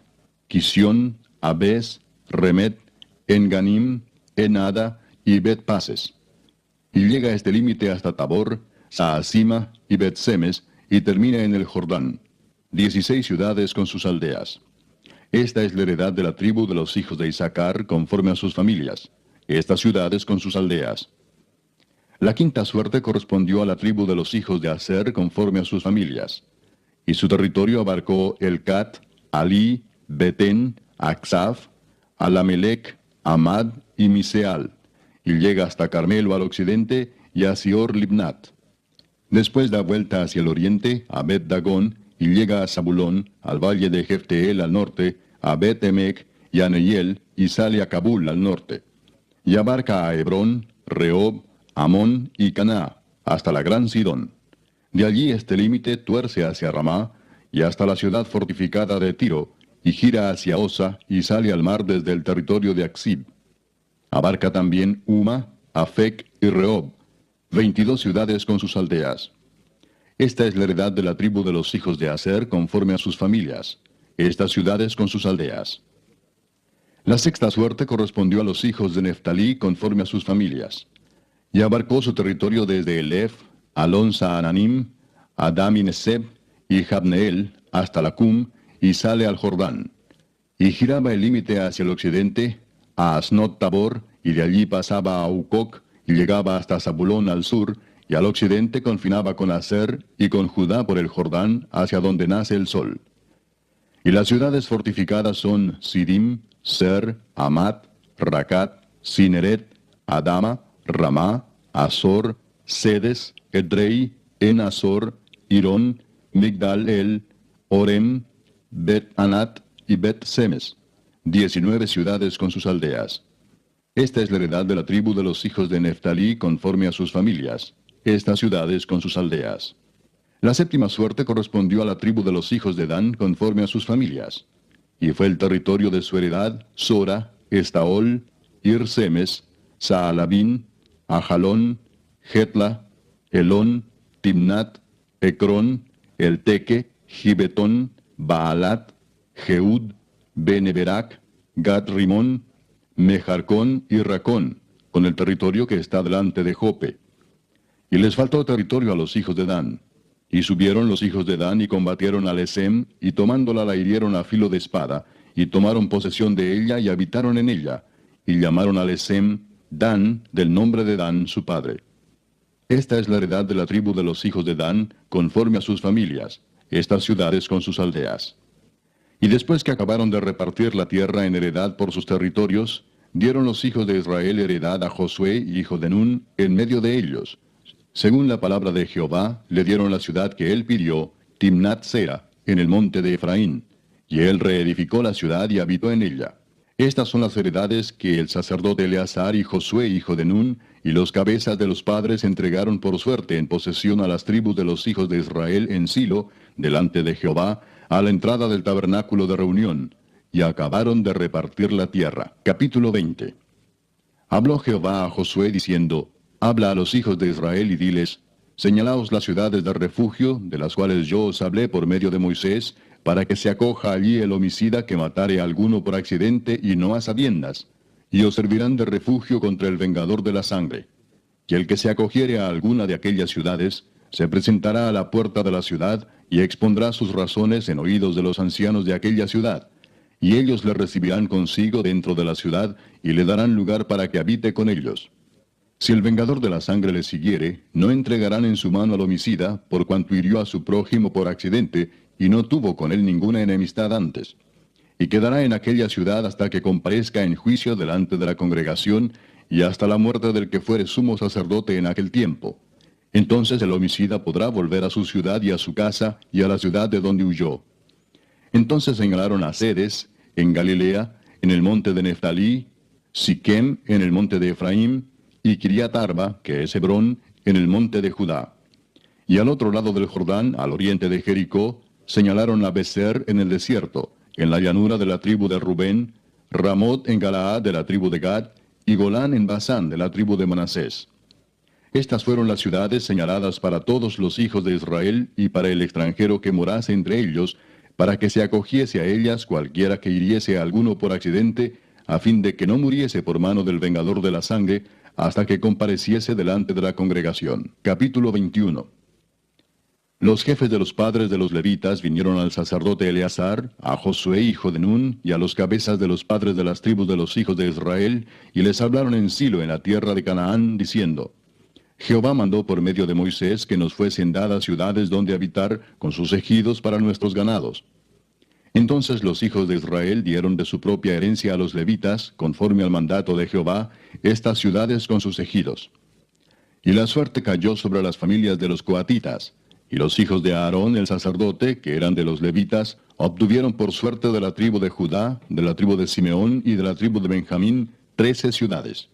Kisión, Abes, Remet, Enganim, Enada y Bet-Pases. Y llega a este límite hasta Tabor, Saasima y Bet-Semes, y termina en el Jordán, 16 ciudades con sus aldeas. Esta es la heredad de la tribu de los hijos de Isaacar conforme a sus familias, estas ciudades con sus aldeas. La quinta suerte correspondió a la tribu de los hijos de Aser conforme a sus familias. Y su territorio abarcó Elcat, Alí, Betén, Aksaf, Alamelec, Amad y Miseal, y llega hasta Carmelo al occidente y a Sior Libnat. Después da vuelta hacia el oriente a Bet Dagón y llega a Zabulón, al valle de Jefteel al norte, a Bet Emec y a Neiel, y sale a Cabul al norte. Y abarca a Hebrón, Rehob, Amón y Caná, hasta la gran Sidón. De allí este límite tuerce hacia Ramá, y hasta la ciudad fortificada de Tiro, y gira hacia Osa, y sale al mar desde el territorio de Aksib. Abarca también Uma, Afec y Rehob, 22 ciudades con sus aldeas. Esta es la heredad de la tribu de los hijos de Aser conforme a sus familias, estas ciudades con sus aldeas. La sexta suerte correspondió a los hijos de Neftalí conforme a sus familias, y abarcó su territorio desde Elef, Alon Saananim, Adam y Neseb, y Jabneel, hasta Lacum, y sale al Jordán. Y giraba el límite hacia el occidente, a Asnot Tabor, y de allí pasaba a Ucoc, y llegaba hasta Zabulón al sur, y al occidente confinaba con Aser y con Judá por el Jordán, hacia donde nace el sol. Y las ciudades fortificadas son Sidim, Ser, Amat, Racat, Cineret, Adama, Ramá, Azor, Sedes, Edrei, En-Azor, Irón, Migdal-El, Orem, Bet-Anat y Bet-Semes, 19 ciudades con sus aldeas. Esta es la heredad de la tribu de los hijos de Neftalí conforme a sus familias, estas ciudades con sus aldeas. La séptima suerte correspondió a la tribu de los hijos de Dan conforme a sus familias, y fue el territorio de su heredad Sora, Estaol, Ir-Semes, Saalabín, Ajalón, Jetla, Elón, Timnat, Ecrón, Elteque, Gibetón, Baalat, Jeud, Beneberac, Gat-Rimón, Mejarcón y Racón, con el territorio que está delante de Jope. Y les faltó territorio a los hijos de Dan. Y subieron los hijos de Dan y combatieron a Lesem, y tomándola la hirieron a filo de espada, y tomaron posesión de ella y habitaron en ella, y llamaron a Lesem Dan, del nombre de Dan su padre. Esta es la heredad de la tribu de los hijos de Dan, conforme a sus familias, estas ciudades con sus aldeas. Y después que acabaron de repartir la tierra en heredad por sus territorios, dieron los hijos de Israel heredad a Josué, hijo de Nun, en medio de ellos. Según la palabra de Jehová, le dieron la ciudad que él pidió, Timnat-Sera, en el monte de Efraín, y él reedificó la ciudad y habitó en ella. Estas son las heredades que el sacerdote Eleazar y Josué, hijo de Nun, y los cabezas de los padres entregaron por suerte en posesión a las tribus de los hijos de Israel en Silo, delante de Jehová, a la entrada del tabernáculo de reunión, y acabaron de repartir la tierra. Capítulo 20. Habló Jehová a Josué diciendo, habla a los hijos de Israel y diles, señalaos las ciudades de refugio, de las cuales yo os hablé por medio de Moisés, para que se acoja allí el homicida que matare a alguno por accidente y no a sabiendas, y os servirán de refugio contra el vengador de la sangre. Y el que se acogiere a alguna de aquellas ciudades, se presentará a la puerta de la ciudad, y expondrá sus razones en oídos de los ancianos de aquella ciudad, y ellos le recibirán consigo dentro de la ciudad, y le darán lugar para que habite con ellos. Si el vengador de la sangre le siguiere, no entregarán en su mano al homicida, por cuanto hirió a su prójimo por accidente, y no tuvo con él ninguna enemistad antes. Y quedará en aquella ciudad hasta que comparezca en juicio delante de la congregación, y hasta la muerte del que fuere sumo sacerdote en aquel tiempo. Entonces el homicida podrá volver a su ciudad y a su casa, y a la ciudad de donde huyó. Entonces señalaron a Sedes, en Galilea, en el monte de Neftalí, Siquem, en el monte de Efraín, y Kiriat Arba, que es Hebrón, en el monte de Judá. Y al otro lado del Jordán, al oriente de Jericó, señalaron a Beser en el desierto, en la llanura de la tribu de Rubén, Ramot en Galaad de la tribu de Gad, y Golán en Basán de la tribu de Manasés. Estas fueron las ciudades señaladas para todos los hijos de Israel y para el extranjero que morase entre ellos, para que se acogiese a ellas cualquiera que hiriese a alguno por accidente, a fin de que no muriese por mano del vengador de la sangre, hasta que compareciese delante de la congregación. Capítulo 21. Los jefes de los padres de los levitas vinieron al sacerdote Eleazar, a Josué hijo de Nun, y a los cabezas de los padres de las tribus de los hijos de Israel, y les hablaron en Silo, en la tierra de Canaán, diciendo, Jehová mandó por medio de Moisés que nos fuesen dadas ciudades donde habitar, con sus ejidos para nuestros ganados. Entonces los hijos de Israel dieron de su propia herencia a los levitas, conforme al mandato de Jehová, estas ciudades con sus ejidos. Y la suerte cayó sobre las familias de los coatitas, y los hijos de Aarón el sacerdote, que eran de los levitas, obtuvieron por suerte de la tribu de Judá, de la tribu de Simeón y de la tribu de Benjamín 13 ciudades.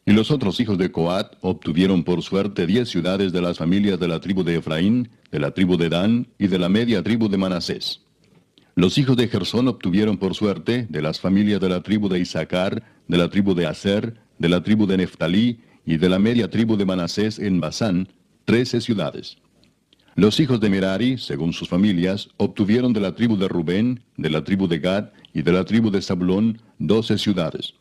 Y los otros hijos de Coat obtuvieron por suerte 10 ciudades de las familias de la tribu de Efraín, de la tribu de Dan y de la media tribu de Manasés. Los hijos de Gersón obtuvieron por suerte de las familias de la tribu de Isaacar, de la tribu de Aser, de la tribu de Neftalí y de la media tribu de Manasés en Basán, 13 ciudades. Los hijos de Merari, según sus familias, obtuvieron de la tribu de Rubén, de la tribu de Gad y de la tribu de Zabulón 12 ciudades.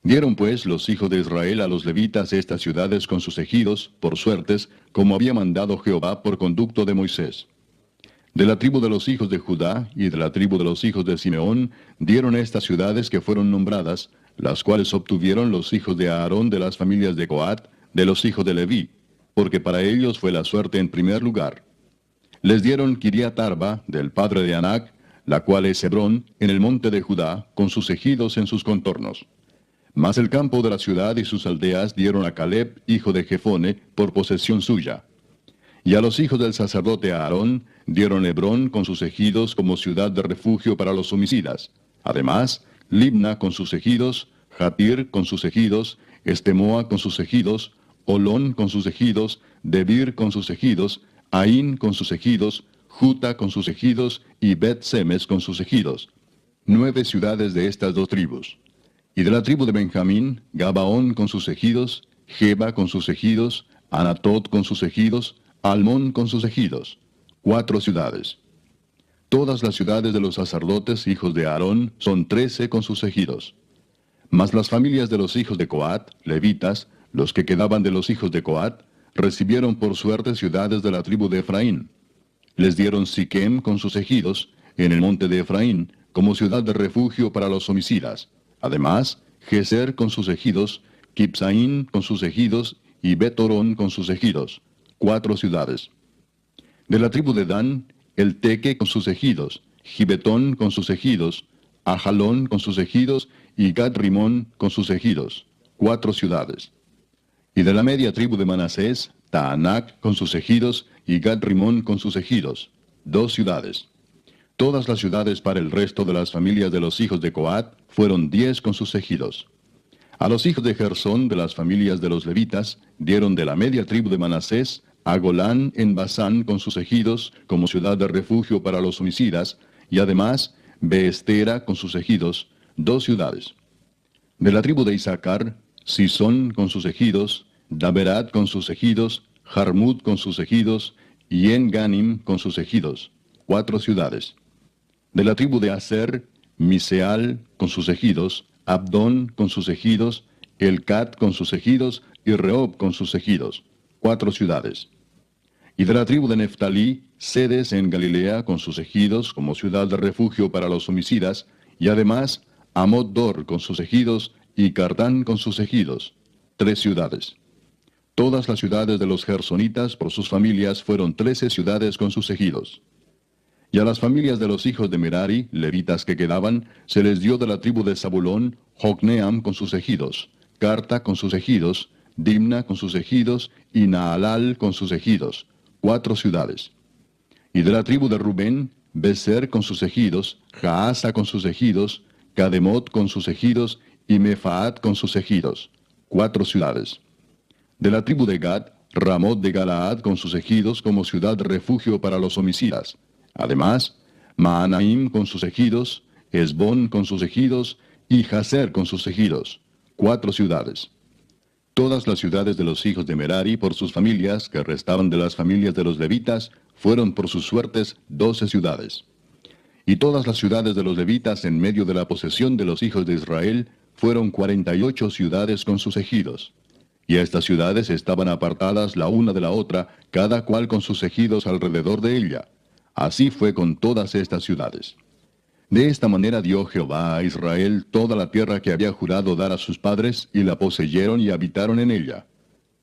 Dieron pues los hijos de Israel a los levitas estas ciudades con sus ejidos, por suertes, como había mandado Jehová por conducto de Moisés. De la tribu de los hijos de Judá y de la tribu de los hijos de Simeón dieron estas ciudades que fueron nombradas, las cuales obtuvieron los hijos de Aarón de las familias de Coat, de los hijos de Leví, porque para ellos fue la suerte en primer lugar. Les dieron Kiriat Arba, del padre de Anac, la cual es Hebrón, en el monte de Judá, con sus ejidos en sus contornos. Mas el campo de la ciudad y sus aldeas dieron a Caleb, hijo de Jefone, por posesión suya. Y a los hijos del sacerdote Aarón dieron Hebrón con sus ejidos como ciudad de refugio para los homicidas. Además, Libna con sus ejidos, Jatir con sus ejidos, Estemoa con sus ejidos, Olón con sus ejidos, Debir con sus ejidos, Aín con sus ejidos, Juta con sus ejidos y Bet-Semes con sus ejidos. 9 ciudades de estas dos tribus. Y de la tribu de Benjamín, Gabaón con sus ejidos, Geba con sus ejidos, Anatot con sus ejidos, Almón con sus ejidos. 4 ciudades. Todas las ciudades de los sacerdotes, hijos de Aarón, son 13 con sus ejidos. Mas las familias de los hijos de Coat, levitas, los que quedaban de los hijos de Coat, recibieron por suerte ciudades de la tribu de Efraín. Les dieron Siquem con sus ejidos, en el monte de Efraín, como ciudad de refugio para los homicidas. Además, Geser con sus ejidos, Kipsaín con sus ejidos y Betorón con sus ejidos. 4 ciudades. De la tribu de Dan, el Teque con sus ejidos, Gibetón con sus ejidos, Ajalón con sus ejidos y Gad-Rimón con sus ejidos. 4 ciudades. Y de la media tribu de Manasés, Taanac con sus ejidos y Gad-Rimón con sus ejidos. 2 ciudades. Todas las ciudades para el resto de las familias de los hijos de Coat fueron 10 con sus ejidos. A los hijos de Gersón de las familias de los levitas dieron de la media tribu de Manasés a Golán en Basán con sus ejidos como ciudad de refugio para los homicidas, y además Beestera con sus ejidos, 2 ciudades. De la tribu de Isaacar, Sisón con sus ejidos, Daberat con sus ejidos, Jarmut con sus ejidos, y En-Ganim con sus ejidos, 4 ciudades. De la tribu de Aser, Miseal con sus ejidos, Abdón con sus ejidos, Elcat con sus ejidos y Rehob con sus ejidos, 4 ciudades. Y de la tribu de Neftalí, Sedes en Galilea con sus ejidos como ciudad de refugio para los homicidas, y además Amot-Dor con sus ejidos y Cartán con sus ejidos, 3 ciudades. Todas las ciudades de los gersonitas por sus familias fueron 13 ciudades con sus ejidos. Y a las familias de los hijos de Merari, levitas que quedaban, se les dio de la tribu de Zabulón, Jocneam con sus ejidos, Carta con sus ejidos, Dimna con sus ejidos y Naalal con sus ejidos, 4 ciudades. Y de la tribu de Rubén, Beser con sus ejidos, Jaasa con sus ejidos, Cademot con sus ejidos y Mefaat con sus ejidos, 4 ciudades. De la tribu de Gad, Ramot de Galaad con sus ejidos como ciudad de refugio para los homicidas. Además, Maanaim con sus ejidos, Esbón con sus ejidos y Jazer con sus ejidos, 4 ciudades. Todas las ciudades de los hijos de Merari por sus familias, que restaban de las familias de los levitas, fueron por sus suertes 12 ciudades. Y todas las ciudades de los levitas en medio de la posesión de los hijos de Israel fueron 48 ciudades con sus ejidos. Y estas ciudades estaban apartadas la una de la otra, cada cual con sus ejidos alrededor de ella. Así fue con todas estas ciudades. De esta manera dio Jehová a Israel toda la tierra que había jurado dar a sus padres, y la poseyeron y habitaron en ella.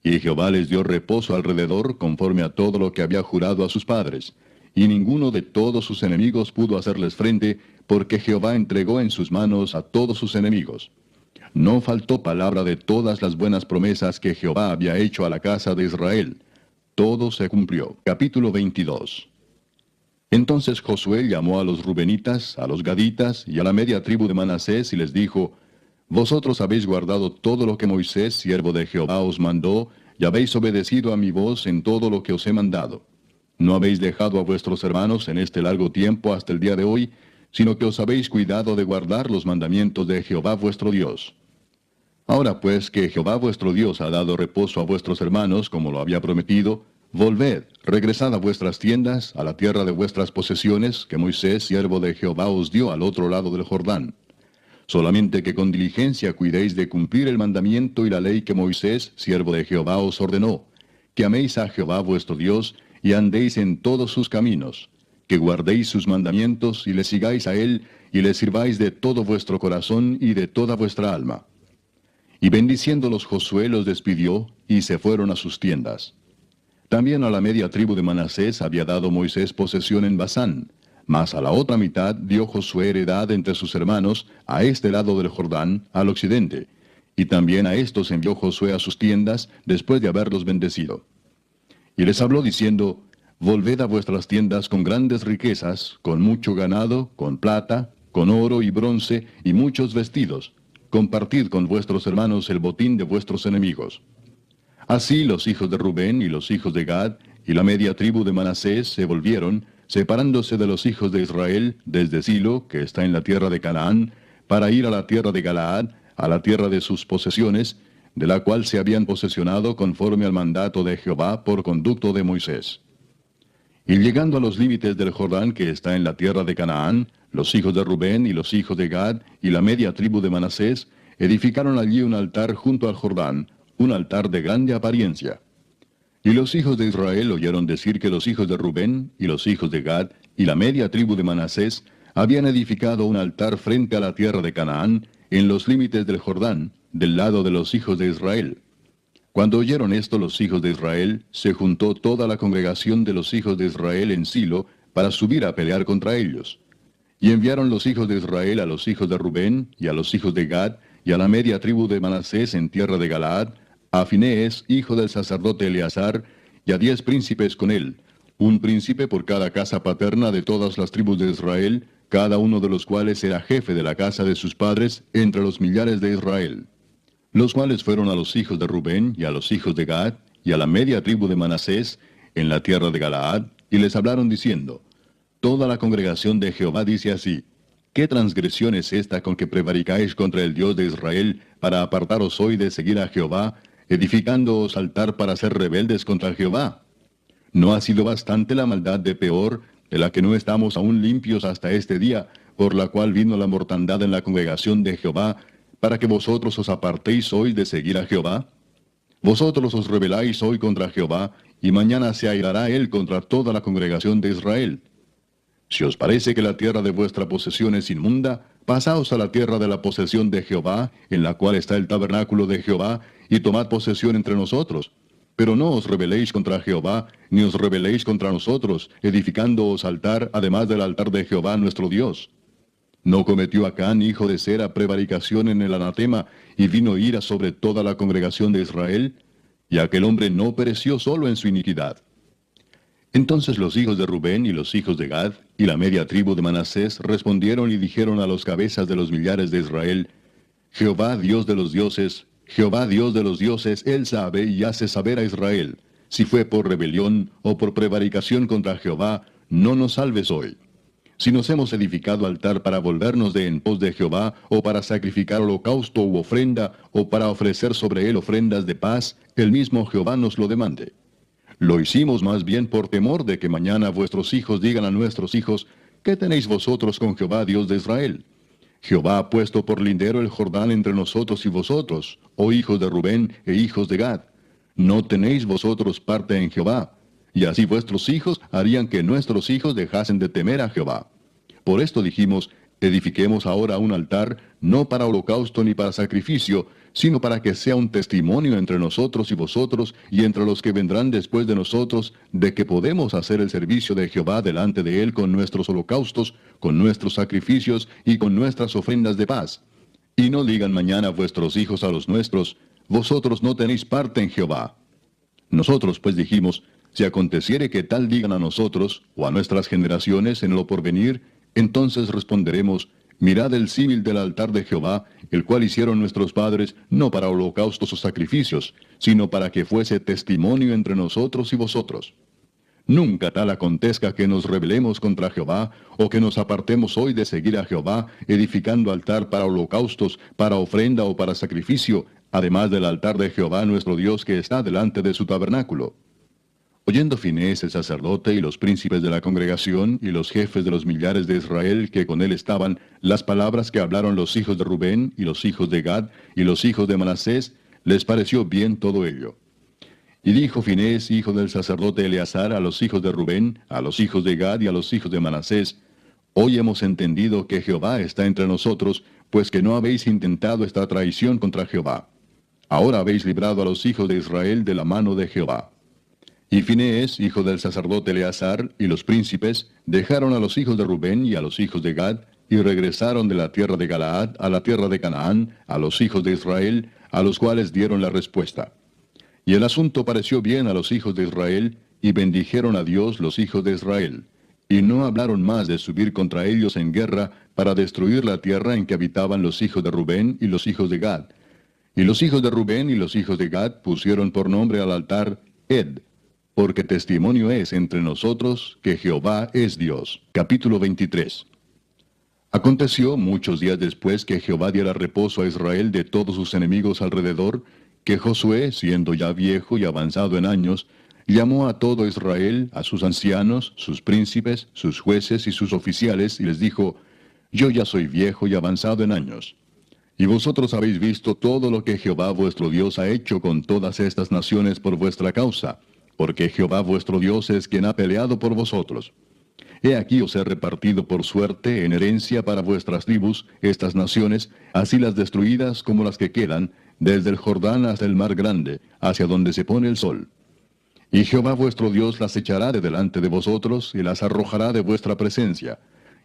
Y Jehová les dio reposo alrededor, conforme a todo lo que había jurado a sus padres. y ninguno de todos sus enemigos pudo hacerles frente, porque Jehová entregó en sus manos a todos sus enemigos. No faltó palabra de todas las buenas promesas que Jehová había hecho a la casa de Israel. Todo se cumplió. Capítulo 22. Entonces Josué llamó a los rubenitas, a los gaditas y a la media tribu de Manasés y les dijo: Vosotros habéis guardado todo lo que Moisés, siervo de Jehová, os mandó, y habéis obedecido a mi voz en todo lo que os he mandado. No habéis dejado a vuestros hermanos en este largo tiempo hasta el día de hoy, sino que os habéis cuidado de guardar los mandamientos de Jehová vuestro Dios. Ahora pues que Jehová vuestro Dios ha dado reposo a vuestros hermanos, como lo había prometido, volved, regresad a vuestras tiendas, a la tierra de vuestras posesiones, que Moisés, siervo de Jehová, os dio al otro lado del Jordán. Solamente que con diligencia cuidéis de cumplir el mandamiento y la ley que Moisés, siervo de Jehová, os ordenó, que améis a Jehová vuestro Dios, y andéis en todos sus caminos, que guardéis sus mandamientos, y le sigáis a él, y le sirváis de todo vuestro corazón y de toda vuestra alma. Y bendiciéndolos Josué los despidió, y se fueron a sus tiendas. También a la media tribu de Manasés había dado Moisés posesión en Basán, mas a la otra mitad dio Josué heredad entre sus hermanos, a este lado del Jordán, al occidente, y también a estos envió Josué a sus tiendas, después de haberlos bendecido. Y les habló diciendo: Volved a vuestras tiendas con grandes riquezas, con mucho ganado, con plata, con oro y bronce, y muchos vestidos. Compartid con vuestros hermanos el botín de vuestros enemigos. Así los hijos de Rubén y los hijos de Gad, y la media tribu de Manasés se volvieron, separándose de los hijos de Israel, desde Silo, que está en la tierra de Canaán, para ir a la tierra de Galaad, a la tierra de sus posesiones, de la cual se habían posesionado conforme al mandato de Jehová por conducto de Moisés. Y llegando a los límites del Jordán que está en la tierra de Canaán, los hijos de Rubén y los hijos de Gad y la media tribu de Manasés edificaron allí un altar junto al Jordán, un altar de grande apariencia. Y los hijos de Israel oyeron decir que los hijos de Rubén y los hijos de Gad y la media tribu de Manasés habían edificado un altar frente a la tierra de Canaán, en los límites del Jordán, del lado de los hijos de Israel. Cuando oyeron esto los hijos de Israel, se juntó toda la congregación de los hijos de Israel en Silo para subir a pelear contra ellos. Y enviaron los hijos de Israel a los hijos de Rubén y a los hijos de Gad y a la media tribu de Manasés en tierra de Galaad, a Finees, hijo del sacerdote Eleazar, y a 10 príncipes con él, un príncipe por cada casa paterna de todas las tribus de Israel, cada uno de los cuales era jefe de la casa de sus padres entre los millares de Israel. Los cuales fueron a los hijos de Rubén y a los hijos de Gad y a la media tribu de Manasés en la tierra de Galaad, y les hablaron diciendo: Toda la congregación de Jehová dice así: ¿Qué transgresión es esta con que prevaricáis contra el Dios de Israel para apartaros hoy de seguir a Jehová, edificándoos altar para ser rebeldes contra Jehová? ¿No ha sido bastante la maldad de Peor, de la que no estamos aún limpios hasta este día, por la cual vino la mortandad en la congregación de Jehová, para que vosotros os apartéis hoy de seguir a Jehová? Vosotros os rebeláis hoy contra Jehová, y mañana se airará él contra toda la congregación de Israel. Si os parece que la tierra de vuestra posesión es inmunda, pasaos a la tierra de la posesión de Jehová, en la cual está el tabernáculo de Jehová, y tomad posesión entre nosotros. Pero no os rebeléis contra Jehová, ni os rebeléis contra nosotros, edificándoos altar, además del altar de Jehová nuestro Dios. ¿No cometió Acán, hijo de Sera, prevaricación en el anatema, y vino ira sobre toda la congregación de Israel? Y aquel hombre no pereció solo en su iniquidad. Entonces los hijos de Rubén y los hijos de Gad y la media tribu de Manasés respondieron y dijeron a los cabezas de los millares de Israel: Jehová Dios de los dioses, Jehová Dios de los dioses, él sabe y hace saber a Israel, si fue por rebelión o por prevaricación contra Jehová, no nos salves hoy. Si nos hemos edificado altar para volvernos de en pos de Jehová, o para sacrificar holocausto u ofrenda, o para ofrecer sobre él ofrendas de paz, el mismo Jehová nos lo demande. Lo hicimos más bien por temor de que mañana vuestros hijos digan a nuestros hijos: ¿Qué tenéis vosotros con Jehová Dios de Israel? Jehová ha puesto por lindero el Jordán entre nosotros y vosotros, oh hijos de Rubén e hijos de Gad. No tenéis vosotros parte en Jehová, y así vuestros hijos harían que nuestros hijos dejasen de temer a Jehová. Por esto dijimos: edifiquemos ahora un altar, no para holocausto ni para sacrificio, sino para que sea un testimonio entre nosotros y vosotros, y entre los que vendrán después de nosotros, de que podemos hacer el servicio de Jehová delante de él con nuestros holocaustos, con nuestros sacrificios y con nuestras ofrendas de paz. Y no digan mañana vuestros hijos a los nuestros, vosotros no tenéis parte en Jehová. Nosotros pues dijimos, si aconteciere que tal digan a nosotros, o a nuestras generaciones en lo porvenir, entonces responderemos, mirad el símil del altar de Jehová, el cual hicieron nuestros padres, no para holocaustos o sacrificios, sino para que fuese testimonio entre nosotros y vosotros. Nunca tal acontezca que nos rebelemos contra Jehová, o que nos apartemos hoy de seguir a Jehová, edificando altar para holocaustos, para ofrenda o para sacrificio, además del altar de Jehová nuestro Dios que está delante de su tabernáculo. Oyendo Finés el sacerdote y los príncipes de la congregación y los jefes de los millares de Israel que con él estaban, las palabras que hablaron los hijos de Rubén y los hijos de Gad y los hijos de Manasés, les pareció bien todo ello. Y dijo Finés, hijo del sacerdote Eleazar, a los hijos de Rubén, a los hijos de Gad y a los hijos de Manasés, hoy hemos entendido que Jehová está entre nosotros, pues que no habéis intentado esta traición contra Jehová. Ahora habéis librado a los hijos de Israel de la mano de Jehová. Y Finés, hijo del sacerdote Eleazar, y los príncipes, dejaron a los hijos de Rubén y a los hijos de Gad, y regresaron de la tierra de Galaad a la tierra de Canaán, a los hijos de Israel, a los cuales dieron la respuesta. Y el asunto pareció bien a los hijos de Israel, y bendijeron a Dios los hijos de Israel. Y no hablaron más de subir contra ellos en guerra para destruir la tierra en que habitaban los hijos de Rubén y los hijos de Gad. Y los hijos de Rubén y los hijos de Gad pusieron por nombre al altar Ed, porque testimonio es entre nosotros que Jehová es Dios. Capítulo 23. Aconteció muchos días después que Jehová diera reposo a Israel de todos sus enemigos alrededor, que Josué, siendo ya viejo y avanzado en años, llamó a todo Israel, a sus ancianos, sus príncipes, sus jueces y sus oficiales, y les dijo, yo ya soy viejo y avanzado en años. Y vosotros habéis visto todo lo que Jehová vuestro Dios ha hecho con todas estas naciones por vuestra causa, porque Jehová vuestro Dios es quien ha peleado por vosotros. He aquí os he repartido por suerte en herencia para vuestras tribus estas naciones, así las destruidas como las que quedan, desde el Jordán hasta el mar grande, hacia donde se pone el sol. Y Jehová vuestro Dios las echará de delante de vosotros, y las arrojará de vuestra presencia,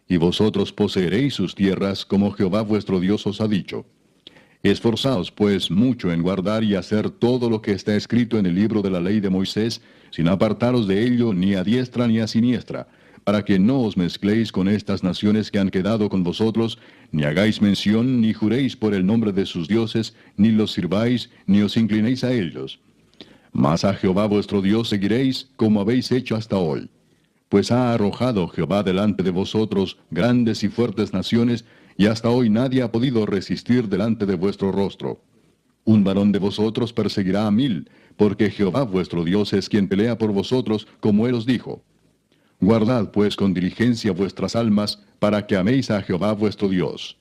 y vosotros poseeréis sus tierras como Jehová vuestro Dios os ha dicho. Esforzaos, pues, mucho en guardar y hacer todo lo que está escrito en el libro de la ley de Moisés, sin apartaros de ello ni a diestra ni a siniestra, para que no os mezcléis con estas naciones que han quedado con vosotros, ni hagáis mención, ni juréis por el nombre de sus dioses, ni los sirváis, ni os inclinéis a ellos. Mas a Jehová vuestro Dios seguiréis, como habéis hecho hasta hoy. Pues ha arrojado Jehová delante de vosotros grandes y fuertes naciones, y hasta hoy nadie ha podido resistir delante de vuestro rostro. Un varón de vosotros perseguirá a 1000, porque Jehová vuestro Dios es quien pelea por vosotros, como él os dijo. Guardad pues con diligencia vuestras almas, para que améis a Jehová vuestro Dios.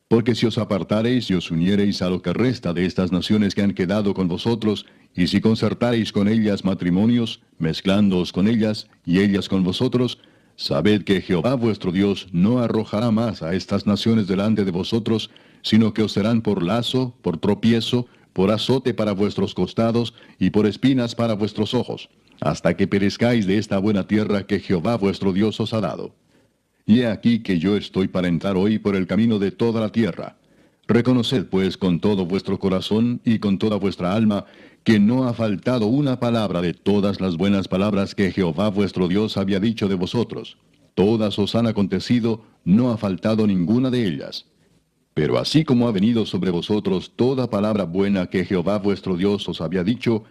Porque si os apartareis y os uniereis a lo que resta de estas naciones que han quedado con vosotros, y si concertareis con ellas matrimonios, mezclándoos con ellas, y ellas con vosotros, sabed que Jehová vuestro Dios no arrojará más a estas naciones delante de vosotros, sino que os serán por lazo, por tropiezo, por azote para vuestros costados, y por espinas para vuestros ojos, hasta que perezcáis de esta buena tierra que Jehová vuestro Dios os ha dado. Y he aquí que yo estoy para entrar hoy por el camino de toda la tierra. Reconoced pues con todo vuestro corazón y con toda vuestra alma, que no ha faltado una palabra de todas las buenas palabras que Jehová vuestro Dios había dicho de vosotros. Todas os han acontecido, no ha faltado ninguna de ellas. Pero así como ha venido sobre vosotros toda palabra buena que Jehová vuestro Dios os había dicho,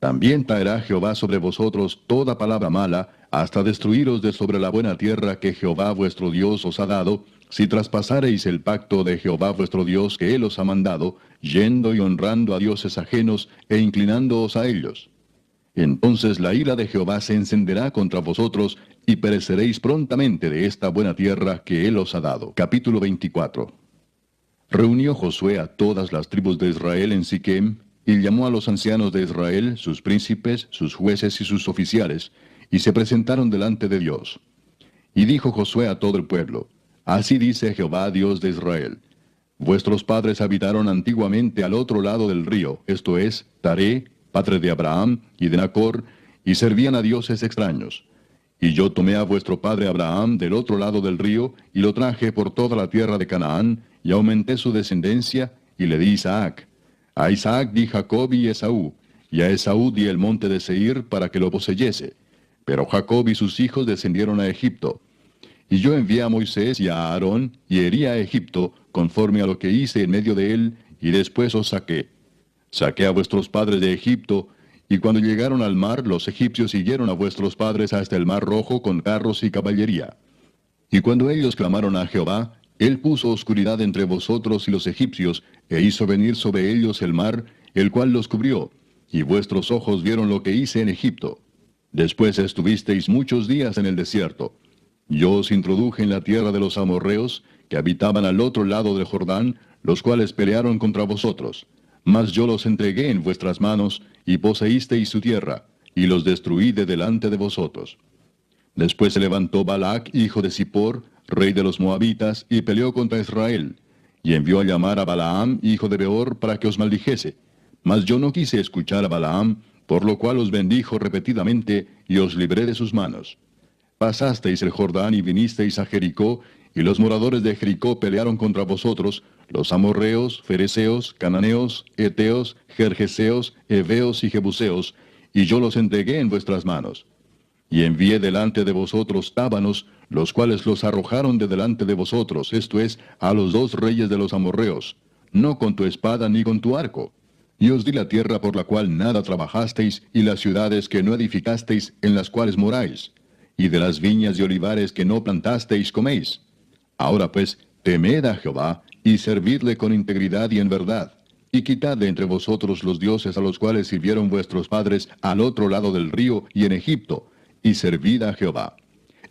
también traerá Jehová sobre vosotros toda palabra mala, hasta destruiros de sobre la buena tierra que Jehová vuestro Dios os ha dado, si traspasareis el pacto de Jehová vuestro Dios que él os ha mandado, yendo y honrando a dioses ajenos e inclinándoos a ellos. Entonces la ira de Jehová se encenderá contra vosotros, y pereceréis prontamente de esta buena tierra que él os ha dado. Capítulo 24. Reunió Josué a todas las tribus de Israel en Siquem, y llamó a los ancianos de Israel, sus príncipes, sus jueces y sus oficiales, y se presentaron delante de Dios. Y dijo Josué a todo el pueblo, Así dice Jehová, Dios de Israel. Vuestros padres habitaron antiguamente al otro lado del río, esto es, Taré, padre de Abraham y de Nacor, y servían a dioses extraños. Y yo tomé a vuestro padre Abraham del otro lado del río, y lo traje por toda la tierra de Canaán, y aumenté su descendencia, y le di Isaac. A Isaac di Jacob y Esaú, y a Esaú di el monte de Seir para que lo poseyese. Pero Jacob y sus hijos descendieron a Egipto. Y yo envié a Moisés y a Aarón, y herí a Egipto, conforme a lo que hice en medio de él, y después os saqué. Saqué a vuestros padres de Egipto, y cuando llegaron al mar, los egipcios siguieron a vuestros padres hasta el mar Rojo con carros y caballería. Y cuando ellos clamaron a Jehová, él puso oscuridad entre vosotros y los egipcios, e hizo venir sobre ellos el mar, el cual los cubrió, y vuestros ojos vieron lo que hice en Egipto. Después estuvisteis muchos días en el desierto. Yo os introduje en la tierra de los amorreos, que habitaban al otro lado del Jordán, los cuales pelearon contra vosotros. Mas yo los entregué en vuestras manos, y poseísteis su tierra, y los destruí de delante de vosotros. Después se levantó Balac, hijo de Zippor, rey de los moabitas, y peleó contra Israel, y envió a llamar a Balaam, hijo de Beor, para que os maldijese. Mas yo no quise escuchar a Balaam, por lo cual os bendijo repetidamente, y os libré de sus manos. Pasasteis el Jordán y vinisteis a Jericó, y los moradores de Jericó pelearon contra vosotros, los amorreos, fereceos, cananeos, eteos, gergeseos, heveos y jebuseos, y yo los entregué en vuestras manos. Y envié delante de vosotros tábanos, los cuales los arrojaron de delante de vosotros, esto es, a los dos reyes de los amorreos, no con tu espada ni con tu arco. Y os di la tierra por la cual nada trabajasteis, y las ciudades que no edificasteis, en las cuales moráis. Y de las viñas y olivares que no plantasteis coméis. Ahora pues, temed a Jehová, y servidle con integridad y en verdad. Y quitad de entre vosotros los dioses a los cuales sirvieron vuestros padres al otro lado del río y en Egipto, y servid a Jehová.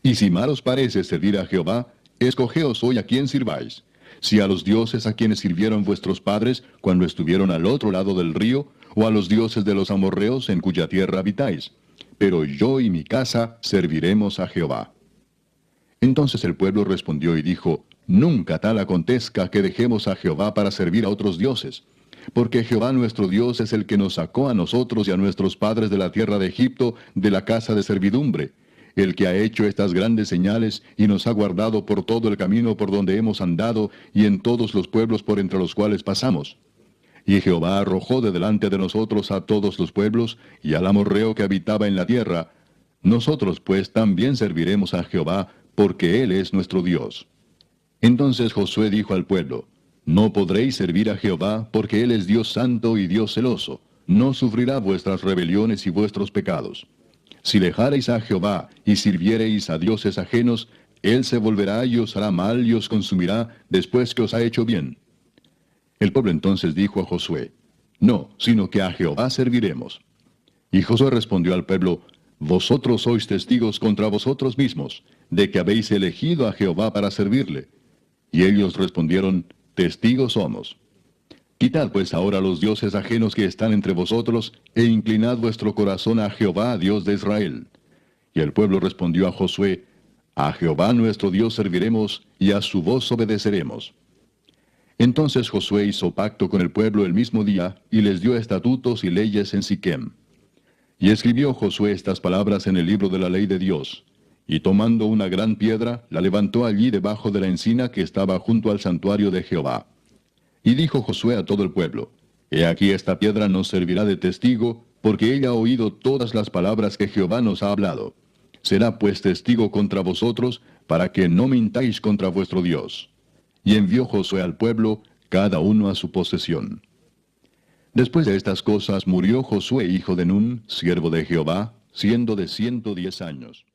Y si mal os parece servir a Jehová, escogeos hoy a quién sirváis. Si a los dioses a quienes sirvieron vuestros padres cuando estuvieron al otro lado del río, o a los dioses de los amorreos en cuya tierra habitáis. Pero yo y mi casa serviremos a Jehová. Entonces el pueblo respondió y dijo, nunca tal acontezca que dejemos a Jehová para servir a otros dioses. Porque Jehová nuestro Dios es el que nos sacó a nosotros y a nuestros padres de la tierra de Egipto, de la casa de servidumbre, el que ha hecho estas grandes señales y nos ha guardado por todo el camino por donde hemos andado y en todos los pueblos por entre los cuales pasamos. Y Jehová arrojó de delante de nosotros a todos los pueblos y al amorreo que habitaba en la tierra. Nosotros pues también serviremos a Jehová, porque Él es nuestro Dios. Entonces Josué dijo al pueblo, no podréis servir a Jehová, porque Él es Dios santo y Dios celoso. No sufrirá vuestras rebeliones y vuestros pecados. Si dejareis a Jehová y sirviereis a dioses ajenos, Él se volverá y os hará mal y os consumirá después que os ha hecho bien. El pueblo entonces dijo a Josué, no, sino que a Jehová serviremos. Y Josué respondió al pueblo, vosotros sois testigos contra vosotros mismos, de que habéis elegido a Jehová para servirle. Y ellos respondieron, testigos somos. Quitad pues ahora los dioses ajenos que están entre vosotros, e inclinad vuestro corazón a Jehová, Dios de Israel. Y el pueblo respondió a Josué, a Jehová nuestro Dios serviremos, y a su voz obedeceremos. Entonces Josué hizo pacto con el pueblo el mismo día, y les dio estatutos y leyes en Siquem. Y escribió Josué estas palabras en el libro de la ley de Dios. Y tomando una gran piedra, la levantó allí debajo de la encina que estaba junto al santuario de Jehová. Y dijo Josué a todo el pueblo, he aquí esta piedra nos servirá de testigo, porque ella ha oído todas las palabras que Jehová nos ha hablado. Será pues testigo contra vosotros, para que no mintáis contra vuestro Dios. Y envió Josué al pueblo, cada uno a su posesión. Después de estas cosas murió Josué hijo de Nun, siervo de Jehová, siendo de 110 años.